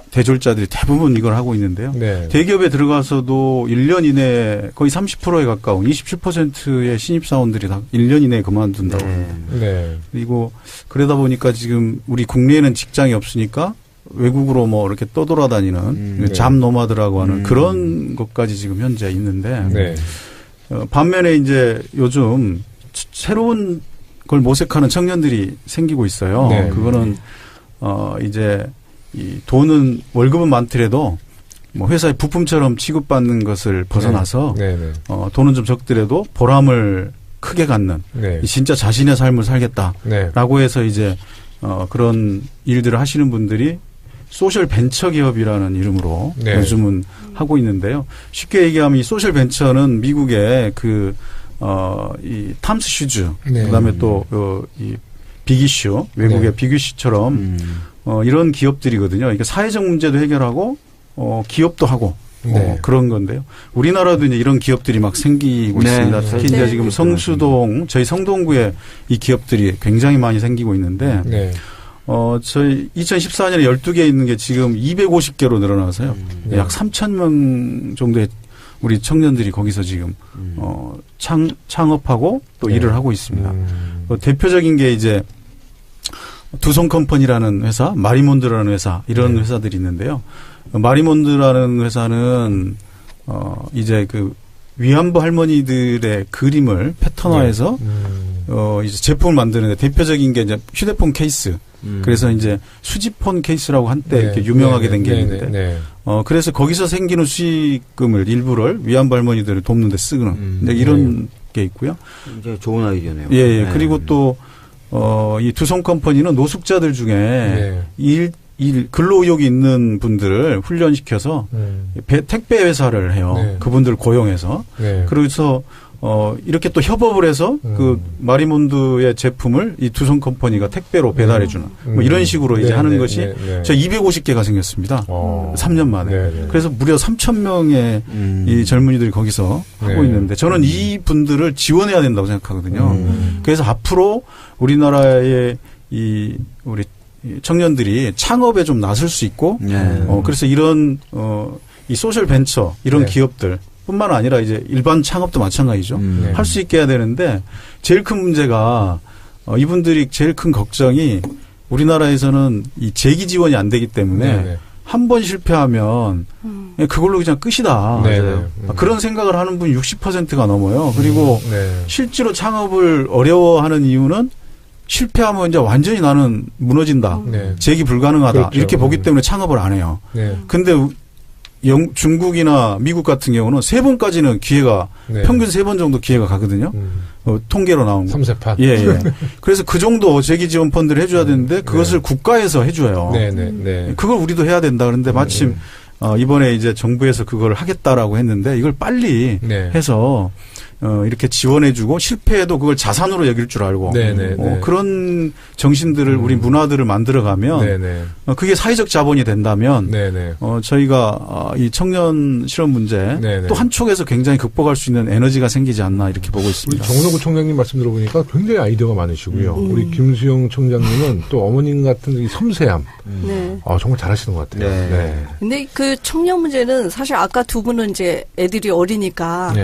대졸자들이 대부분 이걸 하고 있는데요. 대기업에 들어가서도 1년 이내에 거의 30%에 가까운 27%의 신입사원들이 다 1년 이내에 그만둔다고 합니다. 그리고 그러다 보니까 지금 우리 국내에는 직장이 없으니까 외국으로 뭐 이렇게 떠돌아다니는 잡 노마드라고 하는 그런 것까지 지금 현재 있는데 반면에 이제 요즘 새로운 걸 모색하는 청년들이 생기고 있어요. 그거는 이제 이 돈은 월급은 많더라도 뭐 회사의 부품처럼 취급받는 것을 벗어나서 돈은 좀 적더라도 보람을 크게 갖는 진짜 자신의 삶을 살겠다라고 해서 이제 그런 일들을 하시는 분들이 소셜 벤처 기업이라는 이름으로 요즘은 하고 있는데요. 쉽게 얘기하면 이 소셜 벤처는 미국의 이 탐스 슈즈 그다음에 또 이 빅이슈 외국의 빅이슈처럼 이런 기업들이거든요. 이게 사회적 문제도 해결하고, 기업도 하고, 그런 건데요. 우리나라도 이제 이런 기업들이 막 생기고 있습니다. 특히 이제 지금 성수동, 저희 성동구에 이 기업들이 굉장히 많이 생기고 있는데, 저희 2014년에 12개 있는 게 지금 250개로 늘어나서요. 약 3,000명 정도의 우리 청년들이 거기서 지금, 창업하고 또 일을 하고 있습니다. 대표적인 게 이제, 두손컴퍼니라는 회사, 마리몬드라는 회사, 이런 회사들이 있는데요. 마리몬드라는 회사는, 이제 그 위안부 할머니들의 그림을 패턴화해서, 이제 제품을 만드는데 대표적인 게 이제 휴대폰 케이스. 그래서 이제 수지폰 케이스라고 한때 이렇게 유명하게 된 게 있는데, 그래서 거기서 생기는 수익금을 일부를 위안부 할머니들을 돕는 데 쓰는, 이런 게 있고요. 굉장히 좋은 아이디어네요. 예. 그리고 또, 이 두손컴퍼니는 노숙자들 중에 근로 의욕이 있는 분들을 훈련시켜서 택배 회사를 해요. 그분들 고용해서. 그래서 이렇게 또 협업을 해서 그 마리몬드의 제품을 이 두손컴퍼니가 택배로 배달해주는 뭐 이런 식으로 이제 하는 것이 저 250개가 생겼습니다. 3년 만에. 그래서 무려 3,000명의 이 젊은이들이 거기서 하고 있는데 저는 이 분들을 지원해야 된다고 생각하거든요. 그래서 앞으로 우리나라의 우리 청년들이 창업에 좀 나설 수 있고 그래서 이런 이 소셜 벤처 이런 기업들 뿐만 아니라 이제 일반 창업도 마찬가지죠. 할 수 있게 해야 되는데 제일 큰 문제가 이분들이 제일 큰 걱정이 우리나라에서는 이 재기 지원이 안 되기 때문에 한 번 실패하면 그걸로 그냥 끝이다. 그런 생각을 하는 분이 60%가 넘어요. 그리고 실제로 창업을 어려워하는 이유는 실패하면 이제 완전히 나는 무너진다. 재기 불가능하다. 그렇죠. 이렇게 보기 때문에 창업을 안 해요. 근데 중국이나 미국 같은 경우는 3번까지는 기회가 네. 평균 3번 정도 기회가 가거든요. 통계로 나온 거. 3세판. 예, 예. 그래서 그 정도 재기 지원 펀드를 해줘야 되는데 그것을 국가에서 해줘요. 네. 그걸 우리도 해야 된다. 그런데 마침 이번에 이제 정부에서 그걸 하겠다라고 했는데 이걸 빨리 해서 이렇게 지원해주고 실패해도 그걸 자산으로 여길 줄 알고 그런 정신들을 우리 문화들을 만들어가면 그게 사회적 자본이 된다면 저희가 이 청년 실업 문제 또 한쪽에서 굉장히 극복할 수 있는 에너지가 생기지 않나 이렇게 보고 있습니다. 우리 정은호 구청장님 말씀 들어보니까 굉장히 아이디어가 많으시고요. 우리 김수영 청장님은 또 어머님 같은 이 섬세함 정말 잘하시는 것 같아요. 근데 그 청년 문제는 사실 아까 두 분은 이제 애들이 어리니까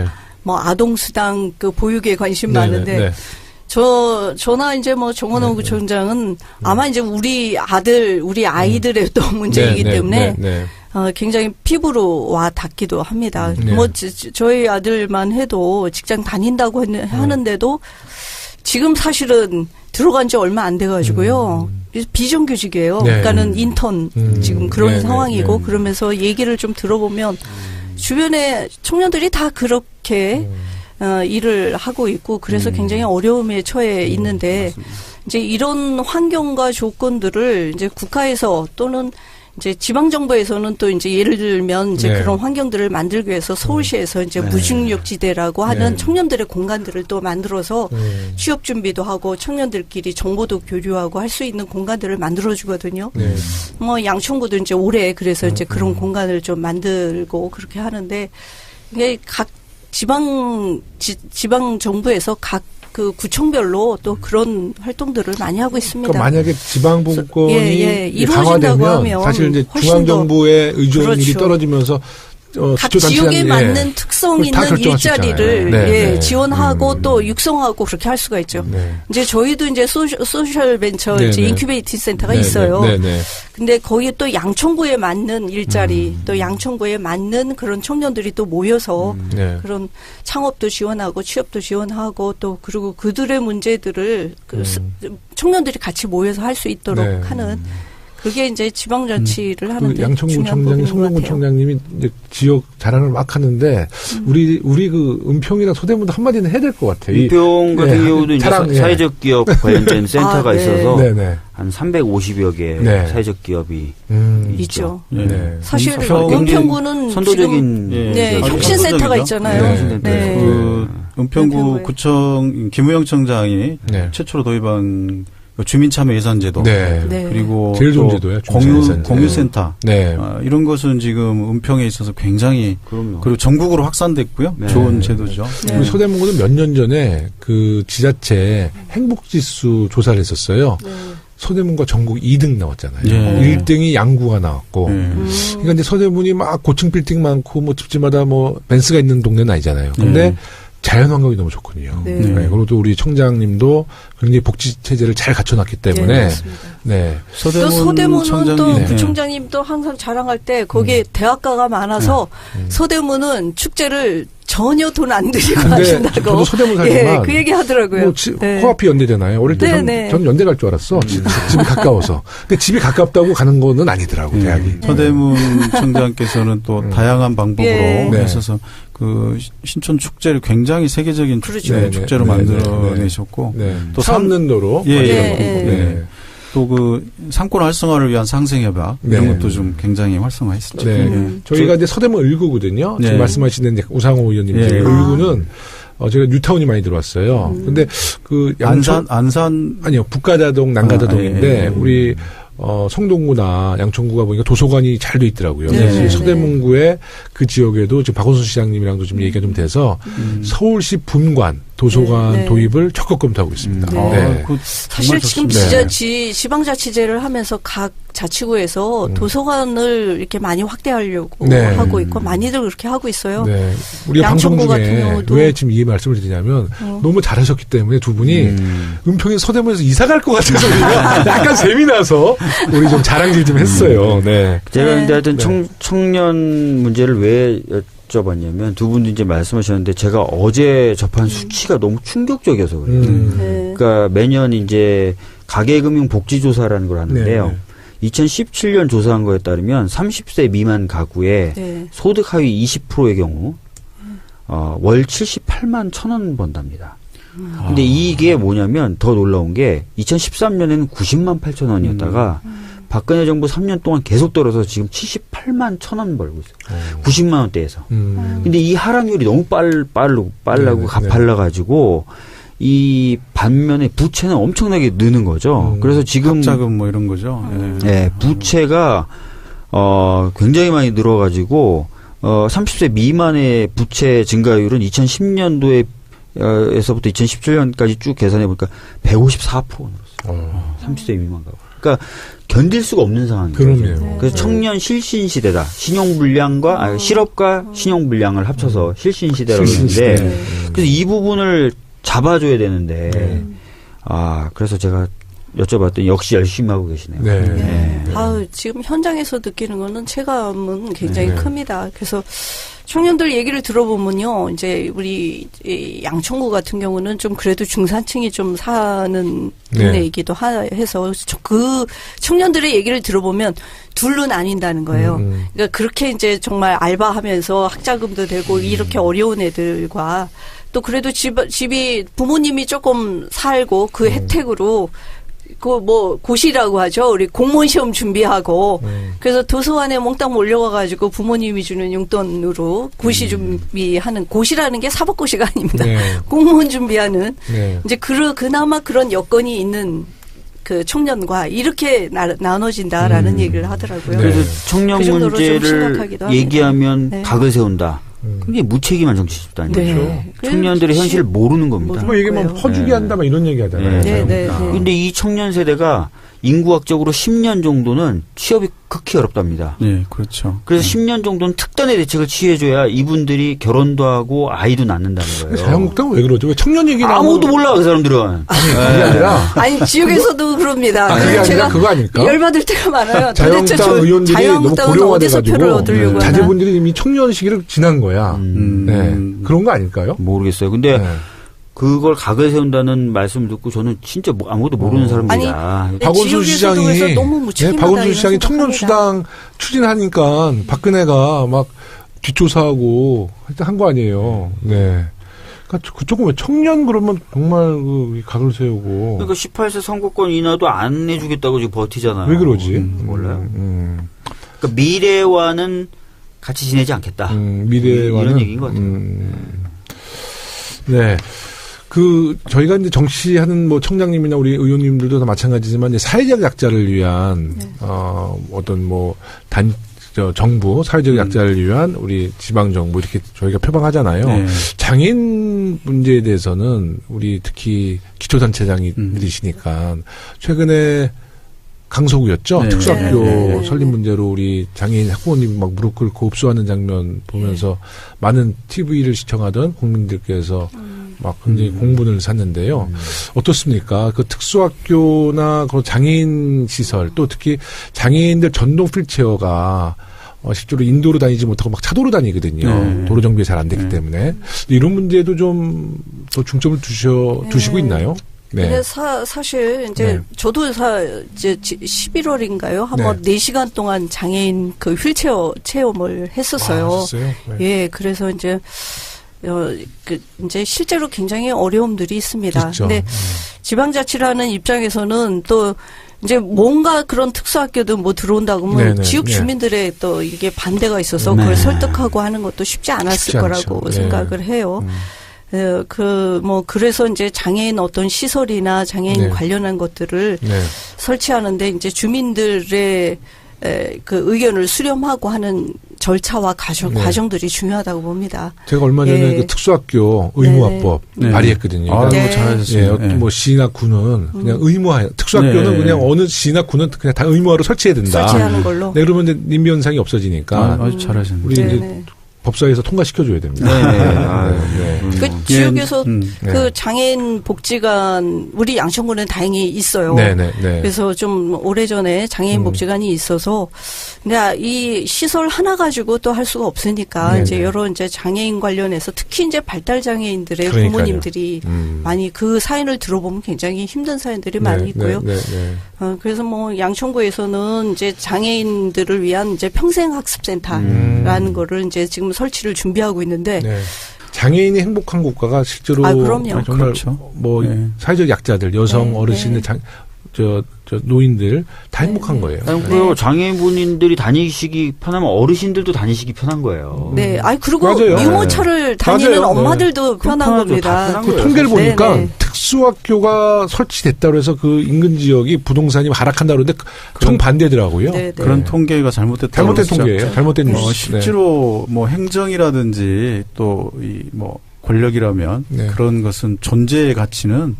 뭐 아동수당 그 보육에 관심 많은데 저나 이제 뭐 정원호 구청장은 아마 이제 우리 아이들의 또 문제이기 때문에 굉장히 피부로 와 닿기도 합니다. 뭐 저희 아들만 해도 직장 다닌다고 하는데도 지금 사실은 들어간 지 얼마 안 돼가지고요. 비정규직이에요. 그러니까는 인턴 지금 그런 상황이고 그러면서 얘기를 좀 들어보면 주변에 청년들이 다 그렇게 일을 하고 있고 그래서 굉장히 어려움에 처해 있는데 이제 이런 환경과 조건들을 이제 국가에서 또는 이제 지방정부에서는 또 이제 예를 들면 이제 그런 환경들을 만들기 위해서 서울시에서 이제 무중력지대라고 하는 청년들의 공간들을 또 만들어서 취업 준비도 하고 청년들끼리 정보도 교류하고 할 수 있는 공간들을 만들어주거든요. 뭐 양천구도 이제 올해 그래서 이제 그런 공간을 좀 만들고 그렇게 하는데 이게 각 지방 정부에서 각 그 구청별로 또 그런 활동들을 많이 하고 있습니다. 그러니까 만약에 지방분권이 강화되면 하면 사실 이제 중앙정부의 의존율이 떨어지면서 각 지역에 맞는 특성 있는 일자리를 지원하고 또 육성하고 그렇게 할 수가 있죠. 이제 저희도 이제 소셜 벤처 이제 인큐베이팅 센터가 있어요. 근데 거기에 또 양천구에 맞는 일자리 또 양천구에 맞는 그런 청년들이 또 모여서 그런 창업도 지원하고 취업도 지원하고 또 그리고 그들의 문제들을 청년들이 같이 모여서 할 수 있도록 하는 그게 이제 지방자치를 하는 데 양천구청장님, 성동구청장님이 이제 지역 자랑을 막 하는데 우리 그 은평이나 서대문도 한마디는 해야 될 것 같아요. 은평 같은 경우도 이제 사회적 기업 관련된 센터가 있어서 한 350여 개 사회적 기업이 있죠. 사실 은평구는 선도적인 혁신센터가 있잖아요. 그 은평구 구청 김우영 청장이 최초로 도입한 주민참여 예산제도 그리고 제일 좋은 제도예요. 공유센터 이런 것은 지금 은평에 있어서 굉장히 그리고 전국으로 확산됐고요. 좋은 제도죠. 우리 서대문구는 몇 년 전에 그 지자체 행복지수 조사를 했었어요. 서대문과 전국 2등 나왔잖아요. 1등이 양구가 나왔고. 그러니까 이제 서대문이 막 고층 빌딩 많고 뭐 집집마다 뭐 벤츠가 있는 동네는 아니잖아요. 근데 자연 환경이 너무 좋거든요. 그리고 또 우리 청장님도 굉장히 복지 체제를 잘 갖춰놨기 때문에. 또 서대문은 또 부총장님도 항상 자랑할 때 거기에 대학가가 많아서 서대문은 축제를 전혀 돈 안 들이고 하신다고. 저도 서대문 살지만 그 얘기 하더라고요. 뭐 코앞이 연대잖아요. 어릴 때 전 연대 갈 줄 알았어. 집이 가까워서. 근데 집이 가깝다고 가는 거는 아니더라고 대학이. 서대문 청장께서는 또 다양한 방법으로 있어서 그 신촌 축제를 굉장히 세계적인 축제로 만들어내셨고 또 삼는도로 또 그 상권 활성화를 위한 상생협약 이런 것도 좀 굉장히 활성화했었죠. 저희가 이제 서대문 을구거든요. 지금 말씀하시는 이제 우상호 의원님 을구는 제가 뉴타운이 많이 들어왔어요. 근데 그 안산 아니요 북가다동 남가다동인데 우리 성동구나 양천구가 보니까 도서관이 잘 돼 있더라고요. 서대문구의 그 지역에도 지금 박원순 시장님이랑도 좀 얘기가 좀 돼서 서울시 분관 도서관 도입을 적극 검토하고 있습니다. 사실 지금 지방자치제를 하면서 각 자치구에서 도서관을 이렇게 많이 확대하려고 하고 있고 많이들 그렇게 하고 있어요. 우리 방송 중에 왜 지금 이 말씀을 드리냐면 너무 잘하셨기 때문에 두 분이 은평에 서대문에서 이사 갈 것 같아서 약간 재미나서 우리 좀 자랑질 좀 했어요. 제가 근데 하여튼 청년 문제를 왜 여쭤봤냐면 두 분도 이제 말씀하셨는데 제가 어제 접한 수치가 너무 충격적이어서 그래요. 그러니까 매년 이제 가계금융복지조사라는 걸 하는데요. 2017년 조사한 거에 따르면 30세 미만 가구의 네. 소득 하위 20%의 경우 월 78만 1,000원 번답니다. 근데 이게 뭐냐면 더 놀라운 게 2013년에는 90만 8천 원이었다가 박근혜 정부 3년 동안 계속 떨어져서 지금 78만 1,000원 벌고 있어요. 90만 원대에서. 근데 이 하락률이 너무 빨라고 가팔라가지고 이 반면에 부채는 엄청나게 느는 거죠. 그래서 지금 합자금 뭐 이런 거죠. 네, 부채가 굉장히 많이 늘어가지고 30세 미만의 부채 증가율은 2010년도에 에서부터 2017년까지 쭉 계산해 보니까 154% 늘었어요. 30세 미만 가구. 그러니까 견딜 수가 없는 상황이에요. 그럼요. 그래서 청년 실신 시대다. 신용불량과 실업과 신용불량을 합쳐서 실신 시대라고 하는데 그래서 이 부분을 잡아줘야 되는데 그래서 제가 여쭤봤더니 역시 열심히 하고 계시네요. 네. 네. 지금 현장에서 느끼는 거는 체감은 굉장히 큽니다. 그래서 청년들 얘기를 들어보면요, 이제 우리 양천구 같은 경우는 좀 그래도 중산층이 좀 사는 동네이기도 해서 그 청년들의 얘기를 들어보면 둘로 나뉜다는 거예요. 그러니까 그렇게 이제 정말 알바하면서 학자금도 되고 이렇게 어려운 애들과 또 그래도 집이 부모님이 조금 살고 그 혜택으로 고시라고 하죠. 우리 공무원 시험 준비하고 그래서 도서관에 몽땅 몰려가가지고 부모님이 주는 용돈으로 고시 준비하는 고시라는 게 사법고시가 아닙니다. 공무원 준비하는 이제 그나마 그런 여건이 있는 그 청년과 이렇게 나눠진다라는 얘기를 하더라고요. 그래서 청년 그 문제를 얘기하면 각을 세운다. 그게 무책임한 정치 집단이죠. 청년들의 현실을 모르는 겁니다. 뭐 얘기만 퍼주기 한다, 막 이런 얘기 하잖아요. 근데 이 청년 세대가 인구학적으로 10년 정도는 취업이 극히 어렵답니다. 네, 그렇죠. 그래서 10년 정도는 특단의 대책을 취해줘야 이분들이 결혼도 하고 아이도 낳는다는 거예요. 자유한국당은 왜 그러죠? 왜 청년 얘기 아무도 몰라, 그 사람들은. 그게 아니라. 아니, 지역에서도 그럽니다. 그게 아니라 제가 그거 아닐까? 열받을 때가 많아요. 자유한국당 의원들이 너무 고령화돼가지고 하나? 자제분들이 이미 청년 시기를 지난 거야. 네. 그런 거 아닐까요? 모르겠어요. 근데 그걸 각을 세운다는 말씀을 듣고 저는 진짜 아무도 모르는 사람들이다. 아니, 박원순 시장이 박원순 시장이 청년수당 추진하니까 박근혜가 막 뒷조사하고 한 거 아니에요. 네. 그러니까 그쪽은 왜 청년 그러면 정말 그 각을 세우고. 그러니까 18세 선거권 인하도 안 해주겠다고 지금 버티잖아요. 왜 그러지? 몰라요. 그러니까 미래와는 같이 지내지 않겠다. 미래와는 이런 얘기인 것 같아요. 네. 저희가 이제 정치하는 뭐 청장님이나 우리 의원님들도 다 마찬가지지만 이제 사회적 약자를 위한, 어떤 뭐 정부, 사회적 약자를 위한 우리 지방정부 이렇게 저희가 표방하잖아요. 장애인 문제에 대해서는 우리 특히 기초단체장님들이시니까 최근에 강서구였죠. 특수학교 설립 문제로 우리 장애인 학부모님이 막 무릎 꿇고 흡수하는 장면 보면서 많은 TV를 시청하던 국민들께서 막 굉장히 공분을 샀는데요. 어떻습니까? 그 특수학교나 그 장애인 시설 또 특히 장애인들 전동 휠체어가 실제로 인도로 다니지 못하고 막 차도로 다니거든요. 도로 정비가 잘 안 됐기 때문에 이런 문제도 좀 더 중점을 두시고 있나요? 네. 근데 사실 이제 저도 이제 11월인가요? 한번 4시간 동안 장애인 그 휠체어 체험을 했었어요. 예, 그래서 이제 이제 실제로 굉장히 어려움들이 있습니다. 그렇죠. 근데 지방자치라는 입장에서는 또 이제 뭔가 그런 특수학교도 뭐 들어온다고 하면 지역 주민들의 또 이게 반대가 있어서 그걸 설득하고 하는 것도 쉽지 않았을 거라고 생각을 해요. 그래서 이제 장애인 어떤 시설이나 장애인 관련한 것들을 설치하는데 이제 주민들의 그 의견을 수렴하고 하는 절차와 과정들이 중요하다고 봅니다. 제가 얼마 전에 그 특수학교 의무화법 발의했거든요. 그러니까 잘하셨어요. 뭐 시나 구는 그냥 의무화, 특수학교는 그냥 어느 시나 구는 그냥 다 의무화로 설치해야 된다. 설치하는 걸로. 네, 그러면 이제 님비 현상이 없어지니까. 아주 잘하셨네요. 우리 이제 법사위에서 통과시켜줘야 됩니다. 그 지역에서 그 장애인 복지관 우리 양천구는 다행히 있어요. 그래서 좀 오래전에 장애인 복지관이 있어서 근데 이 시설 하나 가지고 또 할 수가 없으니까 이제 여러 이제 장애인 관련해서 특히 이제 발달 장애인들의 부모님들이 많이 그 사연을 들어보면 굉장히 힘든 사연들이 많이 있고요. 그래서 뭐 양천구에서는 이제 장애인들을 위한 이제 평생학습센터라는 거를 이제 지금 설치를 준비하고 있는데 장애인이 행복한 국가가 실제로 그럼요. 정말 그렇죠. 뭐 사회적 약자들, 여성, 어르신들, 저 노인들 다 행복한 거예요. 그리고 장애인분들이 다니시기 편하면 어르신들도 다니시기 편한 거예요. 그리고 맞아요. 유모차를 다니는 엄마들도 편한 겁니다. 그 통계를 보니까 특수학교가 설치됐다고 해서 그 인근 지역이 부동산이 하락한다고 그러는데 정반대더라고요. 그런 통계가 잘못된 통계예요. 잘못된 뉴스. 실제로 뭐 행정이라든지 또 이 뭐 권력이라면 그런 것은 존재의 가치는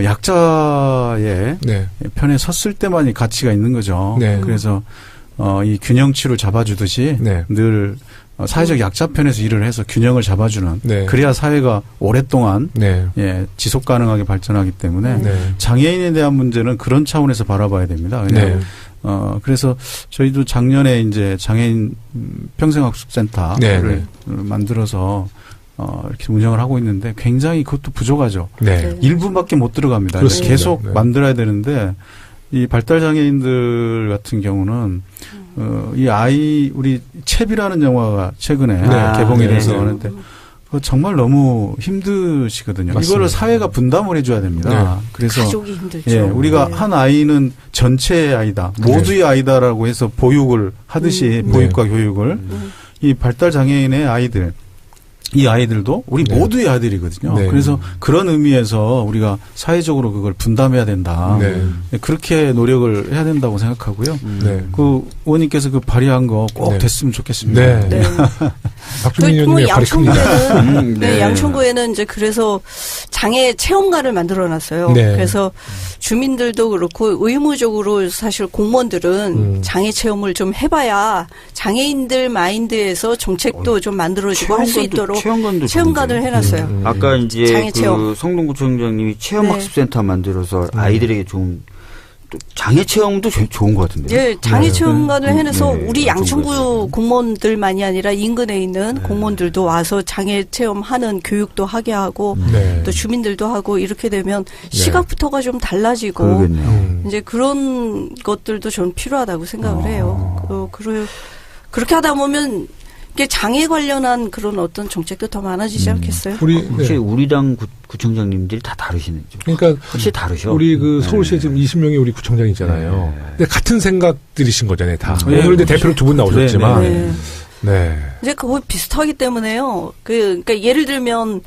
약자의 편에 섰을 때만이 가치가 있는 거죠. 그래서 이 균형치를 잡아주듯이 늘 사회적 약자 편에서 일을 해서 균형을 잡아주는 그래야 사회가 오랫동안 지속 가능하게 발전하기 때문에 장애인에 대한 문제는 그런 차원에서 바라봐야 됩니다. 그래서 저희도 작년에 이제 장애인 평생학습센터를 만들어서 이렇게 운영을 하고 있는데 굉장히 그것도 부족하죠. 일부밖에 못 들어갑니다. 계속 만들어야 되는데 이 발달 장애인들 같은 경우는 우리 챕이라는 영화가 최근에 개봉이 돼서 하는데 정말 너무 힘드시거든요. 맞습니다. 이거를 사회가 분담을 해줘야 됩니다. 그래서 가족이 힘들죠. 우리가 한 아이는 전체의 아이다, 모두의 아이다라고 해서 보육을 하듯이 보육과 교육을 이 발달 장애인의 아이들. 이 아이들도 우리 모두의 아이들이거든요. 그래서 그런 의미에서 우리가 사회적으로 그걸 분담해야 된다. 그렇게 노력을 해야 된다고 생각하고요. 그 의원님께서 그 발의한 거 꼭 됐으면 좋겠습니다. 박주민 의원님의 발의 큽니다. 양천구에는 이제 그래서 장애 체험관을 만들어놨어요. 그래서 주민들도 그렇고 의무적으로 사실 공무원들은 장애 체험을 좀 해봐야 장애인들 마인드에서 정책도 좀 만들어지고 할 수 있도록 체험관을 해놨어요. 아까 이제 장애 체험. 그 성동구청장님이 체험학습센터 만들어서 아이들에게 좀 장애 체험도 좋은 것 같은데요. 장애 체험관을 해내서 우리 양천구 공무원들만이 아니라 인근에 있는 공무원들도 와서 장애 체험하는 교육도 하게 하고 또 주민들도 하고 이렇게 되면 시각부터가 좀 달라지고 이제 그런 것들도 저는 필요하다고 생각을 해요. 그렇게 하다 보면 장애 관련한 그런 어떤 정책도 더 많아지지 않겠어요? 혹시 우리 당 구청장님들이 다 다르시는지. 그러니까 확실히 다르죠. 우리 그 서울시에 지금 20명의 우리 구청장이 있잖아요. 근데 같은 생각들이신 거잖아요, 다. 오늘 대표로 두 분 나오셨지만. 이제 그거 비슷하기 때문에요. 그러니까 예를 들면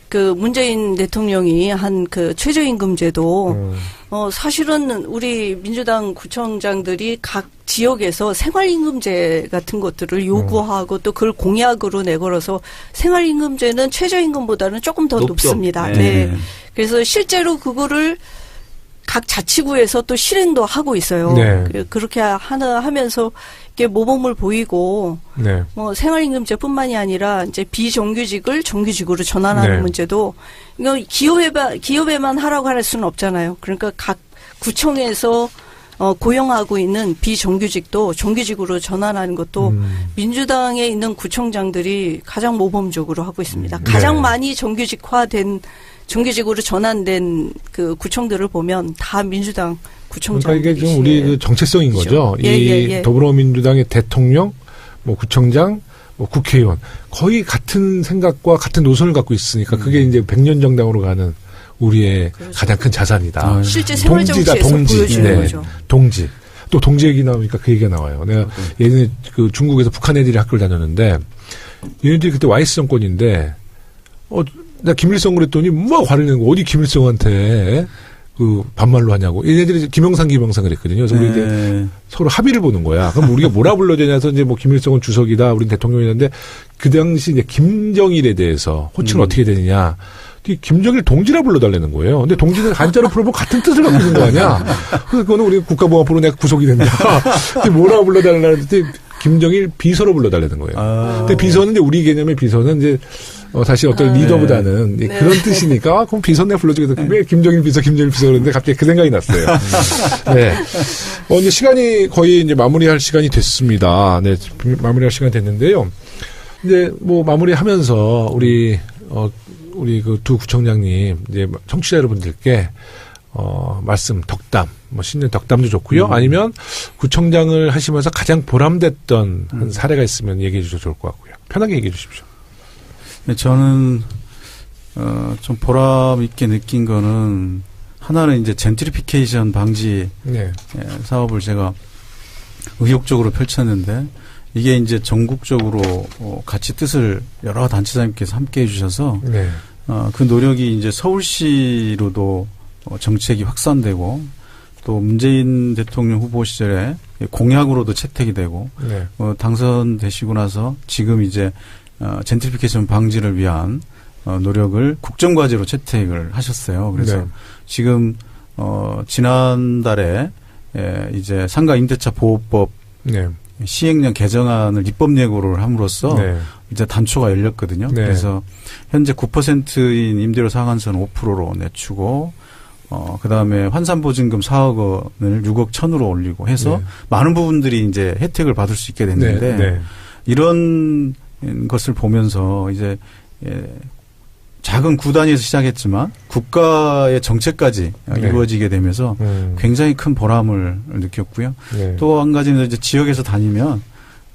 그 문재인 대통령이 한 그 최저임금제도 사실은 우리 민주당 구청장들이 각 지역에서 생활임금제 같은 것들을 요구하고 또 그걸 공약으로 내걸어서 생활임금제는 최저임금보다는 조금 더 높습니다. 그래서 실제로 그거를 각 자치구에서 또 실행도 하고 있어요. 그렇게 하면서 이게 모범을 보이고 뭐 생활임금제뿐만이 아니라 이제 비정규직을 정규직으로 전환하는 문제도 이거 기업에만 하라고 할 수는 없잖아요. 그러니까 각 구청에서 고용하고 있는 비정규직도 정규직으로 전환하는 것도 민주당에 있는 구청장들이 가장 모범적으로 하고 있습니다. 가장 많이 정규직으로 전환된 그 구청들을 보면 다 민주당 구청장. 그러니까 이게 좀 우리 그 정체성인 거죠. 이 더불어민주당의 대통령, 뭐 구청장, 뭐 국회의원 거의 같은 생각과 같은 노선을 갖고 있으니까 그게 이제 100년 정당으로 가는 우리의 가장 큰 자산이다. 실제 생활 정치에서 보여주는 거죠. 동지. 또 동지 얘기 나오니까 그 얘기가 나와요. 내가 예전에 그 중국에서 북한 애들이 학교를 다녔는데 얘네들이 그때 와이스 정권인데 나 김일성 그랬더니 뭐 화를 내는 거 어디 김일성한테 그 반말로 하냐고. 얘네들이 김영삼 그랬거든요. 그래서 우리 이제 서로 합의를 보는 거야. 그럼 우리가 뭐라 불러야 되냐서 이제 뭐 김일성은 주석이다. 우린 대통령이었는데 그 당시 이제 김정일에 대해서 호칭은 어떻게 되느냐. 김정일 동지라 불러달라는 거예요. 근데 동지는 한자로 풀어보면 같은 뜻을 갖고 있는 거 아니야. 그래서 그거는 우리 국가보안부로 내가 구속이 된다. 뭐라 불러달라는데 김정일 비서로 불러달라는 거예요. 근데 비서는 이제 우리 개념의 비서는 이제 사실 어떤 리더보다는 네. 그런 뜻이니까 그럼 비서네 불러주겠다. 왜 김정일 비서 그러는데 갑자기 그 생각이 났어요. 네. 이제 시간이 거의 이제 마무리할 시간이 됐습니다. 네, 마무리할 시간 됐는데요. 이제 뭐 마무리하면서 우리 그 두 구청장님 이제 청취자 여러분들께 말씀 덕담, 뭐 신년 덕담도 좋고요. 아니면 구청장을 하시면서 가장 보람됐던 한 사례가 있으면 얘기해 주셔도 좋을 것 같고요. 편하게 얘기해 주십시오. 네, 저는 좀 보람 있게 느낀 거는 하나는 이제 젠트리피케이션 방지 네. 사업을 제가 의욕적으로 펼쳤는데 이게 이제 전국적으로 같이 뜻을 여러 단체장님께서 함께 해주셔서 네. 그 노력이 이제 서울시로도 정책이 확산되고 또 문재인 대통령 후보 시절에 공약으로도 채택이 되고 네. 당선되시고 나서 지금 이제 젠트리피케이션 방지를 위한 노력을 국정과제로 채택을 하셨어요. 그래서 네. 지금 지난달에 이제 상가 임대차 보호법 네. 시행령 개정안을 입법 예고를 함으로써 네. 이제 단초가 열렸거든요. 네. 그래서 현재 9%인 임대료 상한선 5%로 낮추고 그다음에 환산보증금 4억 원을 6억 1,000으로 올리고 해서 네. 많은 부분들이 이제 혜택을 받을 수 있게 됐는데 네. 네. 이런 것을 보면서 이제 작은 구단위에서 시작했지만 국가의 정책까지 네. 이루어지게 되면서 굉장히 큰 보람을 느꼈고요. 네. 또 한 가지는 이제 지역에서 다니면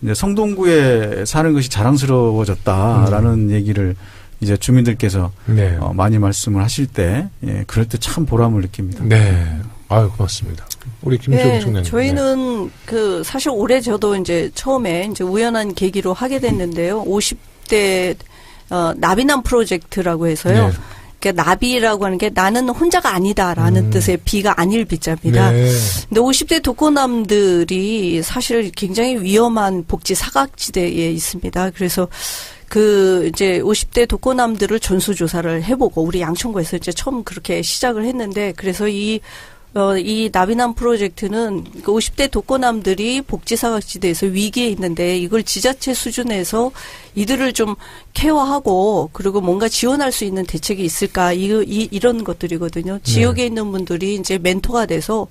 이제 성동구에 사는 것이 자랑스러워졌다라는 얘기를 이제 주민들께서 네. 많이 말씀을 하실 때 그럴 때 참 보람을 느낍니다. 네. 아유, 고맙습니다. 우리 김정일 총장님. 네, 저희는 그 사실 올해 저도 이제 처음에 이제 우연한 계기로 하게 됐는데요. 50대 나비남 프로젝트라고 해서요. 네. 그러니까 나비라고 하는 게 나는 혼자가 아니다라는 뜻의 비가 아닐 비자입니다. 네. 근데 50대 독거남들이 사실 굉장히 위험한 복지 사각지대에 있습니다. 그래서 그 이제 50대 독거남들을 전수조사를 해보고 우리 양천구에서 이제 처음 그렇게 시작을 했는데 그래서 이 나비남 프로젝트는 그 50대 독거남들이 복지사각지대에서 위기에 있는데 이걸 지자체 수준에서 이들을 좀 케어하고 그리고 뭔가 지원할 수 있는 대책이 있을까 이런 것들이거든요. 지역에 있는 분들이 이제 멘토가 돼서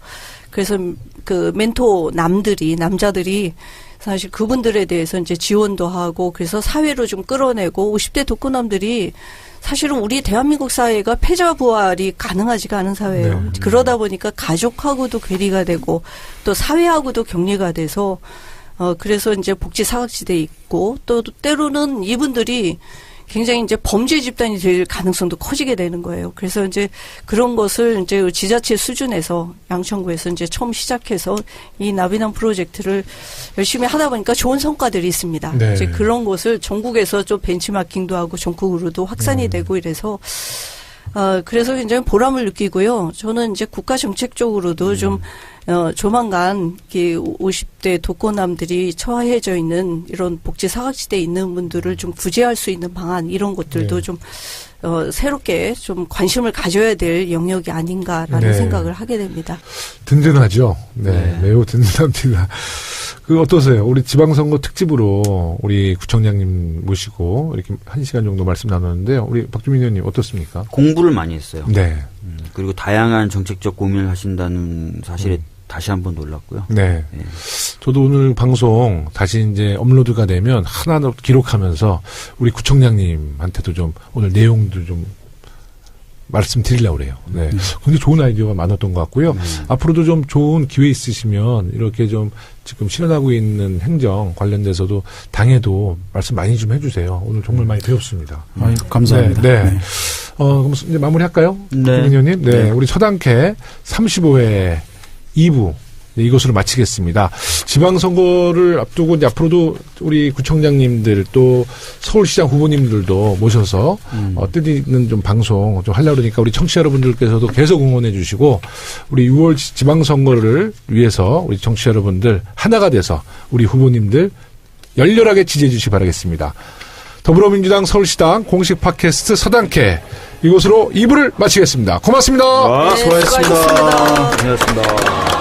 그래서 그 멘토 남자들이 사실 그분들에 대해서 이제 지원도 하고 그래서 사회로 좀 끌어내고 50대 독거남들이 사실은 우리 대한민국 사회가 패자부활이 가능하지가 않은 사회예요. 네. 그러다 보니까 가족하고도 괴리가 되고 또 사회하고도 격리가 돼서 그래서 이제 복지 사각지대에 있고 또 때로는 이분들이 굉장히 이제 범죄 집단이 될 가능성도 커지게 되는 거예요. 그래서 이제 그런 것을 이제 지자체 수준에서 양천구에서 이제 처음 시작해서 이 나비남 프로젝트를 열심히 하다 보니까 좋은 성과들이 있습니다. 네. 이제 그런 것을 전국에서 좀 벤치마킹도 하고 전국으로도 확산이 되고 이래서 그래서 굉장히 보람을 느끼고요. 저는 이제 국가 정책적으로도 좀 조만간 50대 독거남들이 처해져 있는 이런 복지 사각지대에 있는 분들을 좀 구제할 수 있는 방안 이런 것들도 네. 좀 새롭게 좀 관심을 가져야 될 영역이 아닌가라는 네. 생각을 하게 됩니다. 든든하죠. 네, 네. 매우 든든합니다. 그 어떠세요? 우리 지방선거 특집으로 우리 구청장님 모시고 이렇게 1시간 정도 말씀 나눴는데요. 우리 박주민 의원님 어떻습니까? 공부를 많이 했어요. 네. 그리고 다양한 정책적 고민을 하신다는 사실에 다시 한번 놀랐고요. 네. 네. 저도 오늘 방송 다시 이제 업로드가 되면 하나하나 기록하면서 우리 구청장님한테도 좀 오늘 내용도 좀 말씀드리려고 그래요. 네. 굉장히 좋은 아이디어가 많았던 것 같고요. 앞으로도 좀 좋은 기회 있으시면 이렇게 좀 지금 실현하고 있는 행정 관련돼서도 당에도 말씀 많이 좀 해주세요. 오늘 정말 많이 배웠습니다. 아유, 감사합니다. 네. 네. 그럼 이제 마무리할까요? 네. 김 의원님. 네. 네. 우리 서당캐 35회 2부. 네, 이것으로 마치겠습니다. 지방선거를 앞두고 이제 앞으로도 우리 구청장님들 또 서울시장 후보님들도 모셔서 뜻있는 좀 방송 좀 하려고 그러니까 우리 청취자 여러분들께서도 계속 응원해 주시고 우리 6월 지방선거를 위해서 우리 청취자 여러분들 하나가 돼서 우리 후보님들 열렬하게 지지해 주시기 바라겠습니다. 더불어민주당 서울시당 공식 팟캐스트 서당캐 이곳으로 2부를 마치겠습니다. 고맙습니다. 수고하셨습니다. 고맙습니다.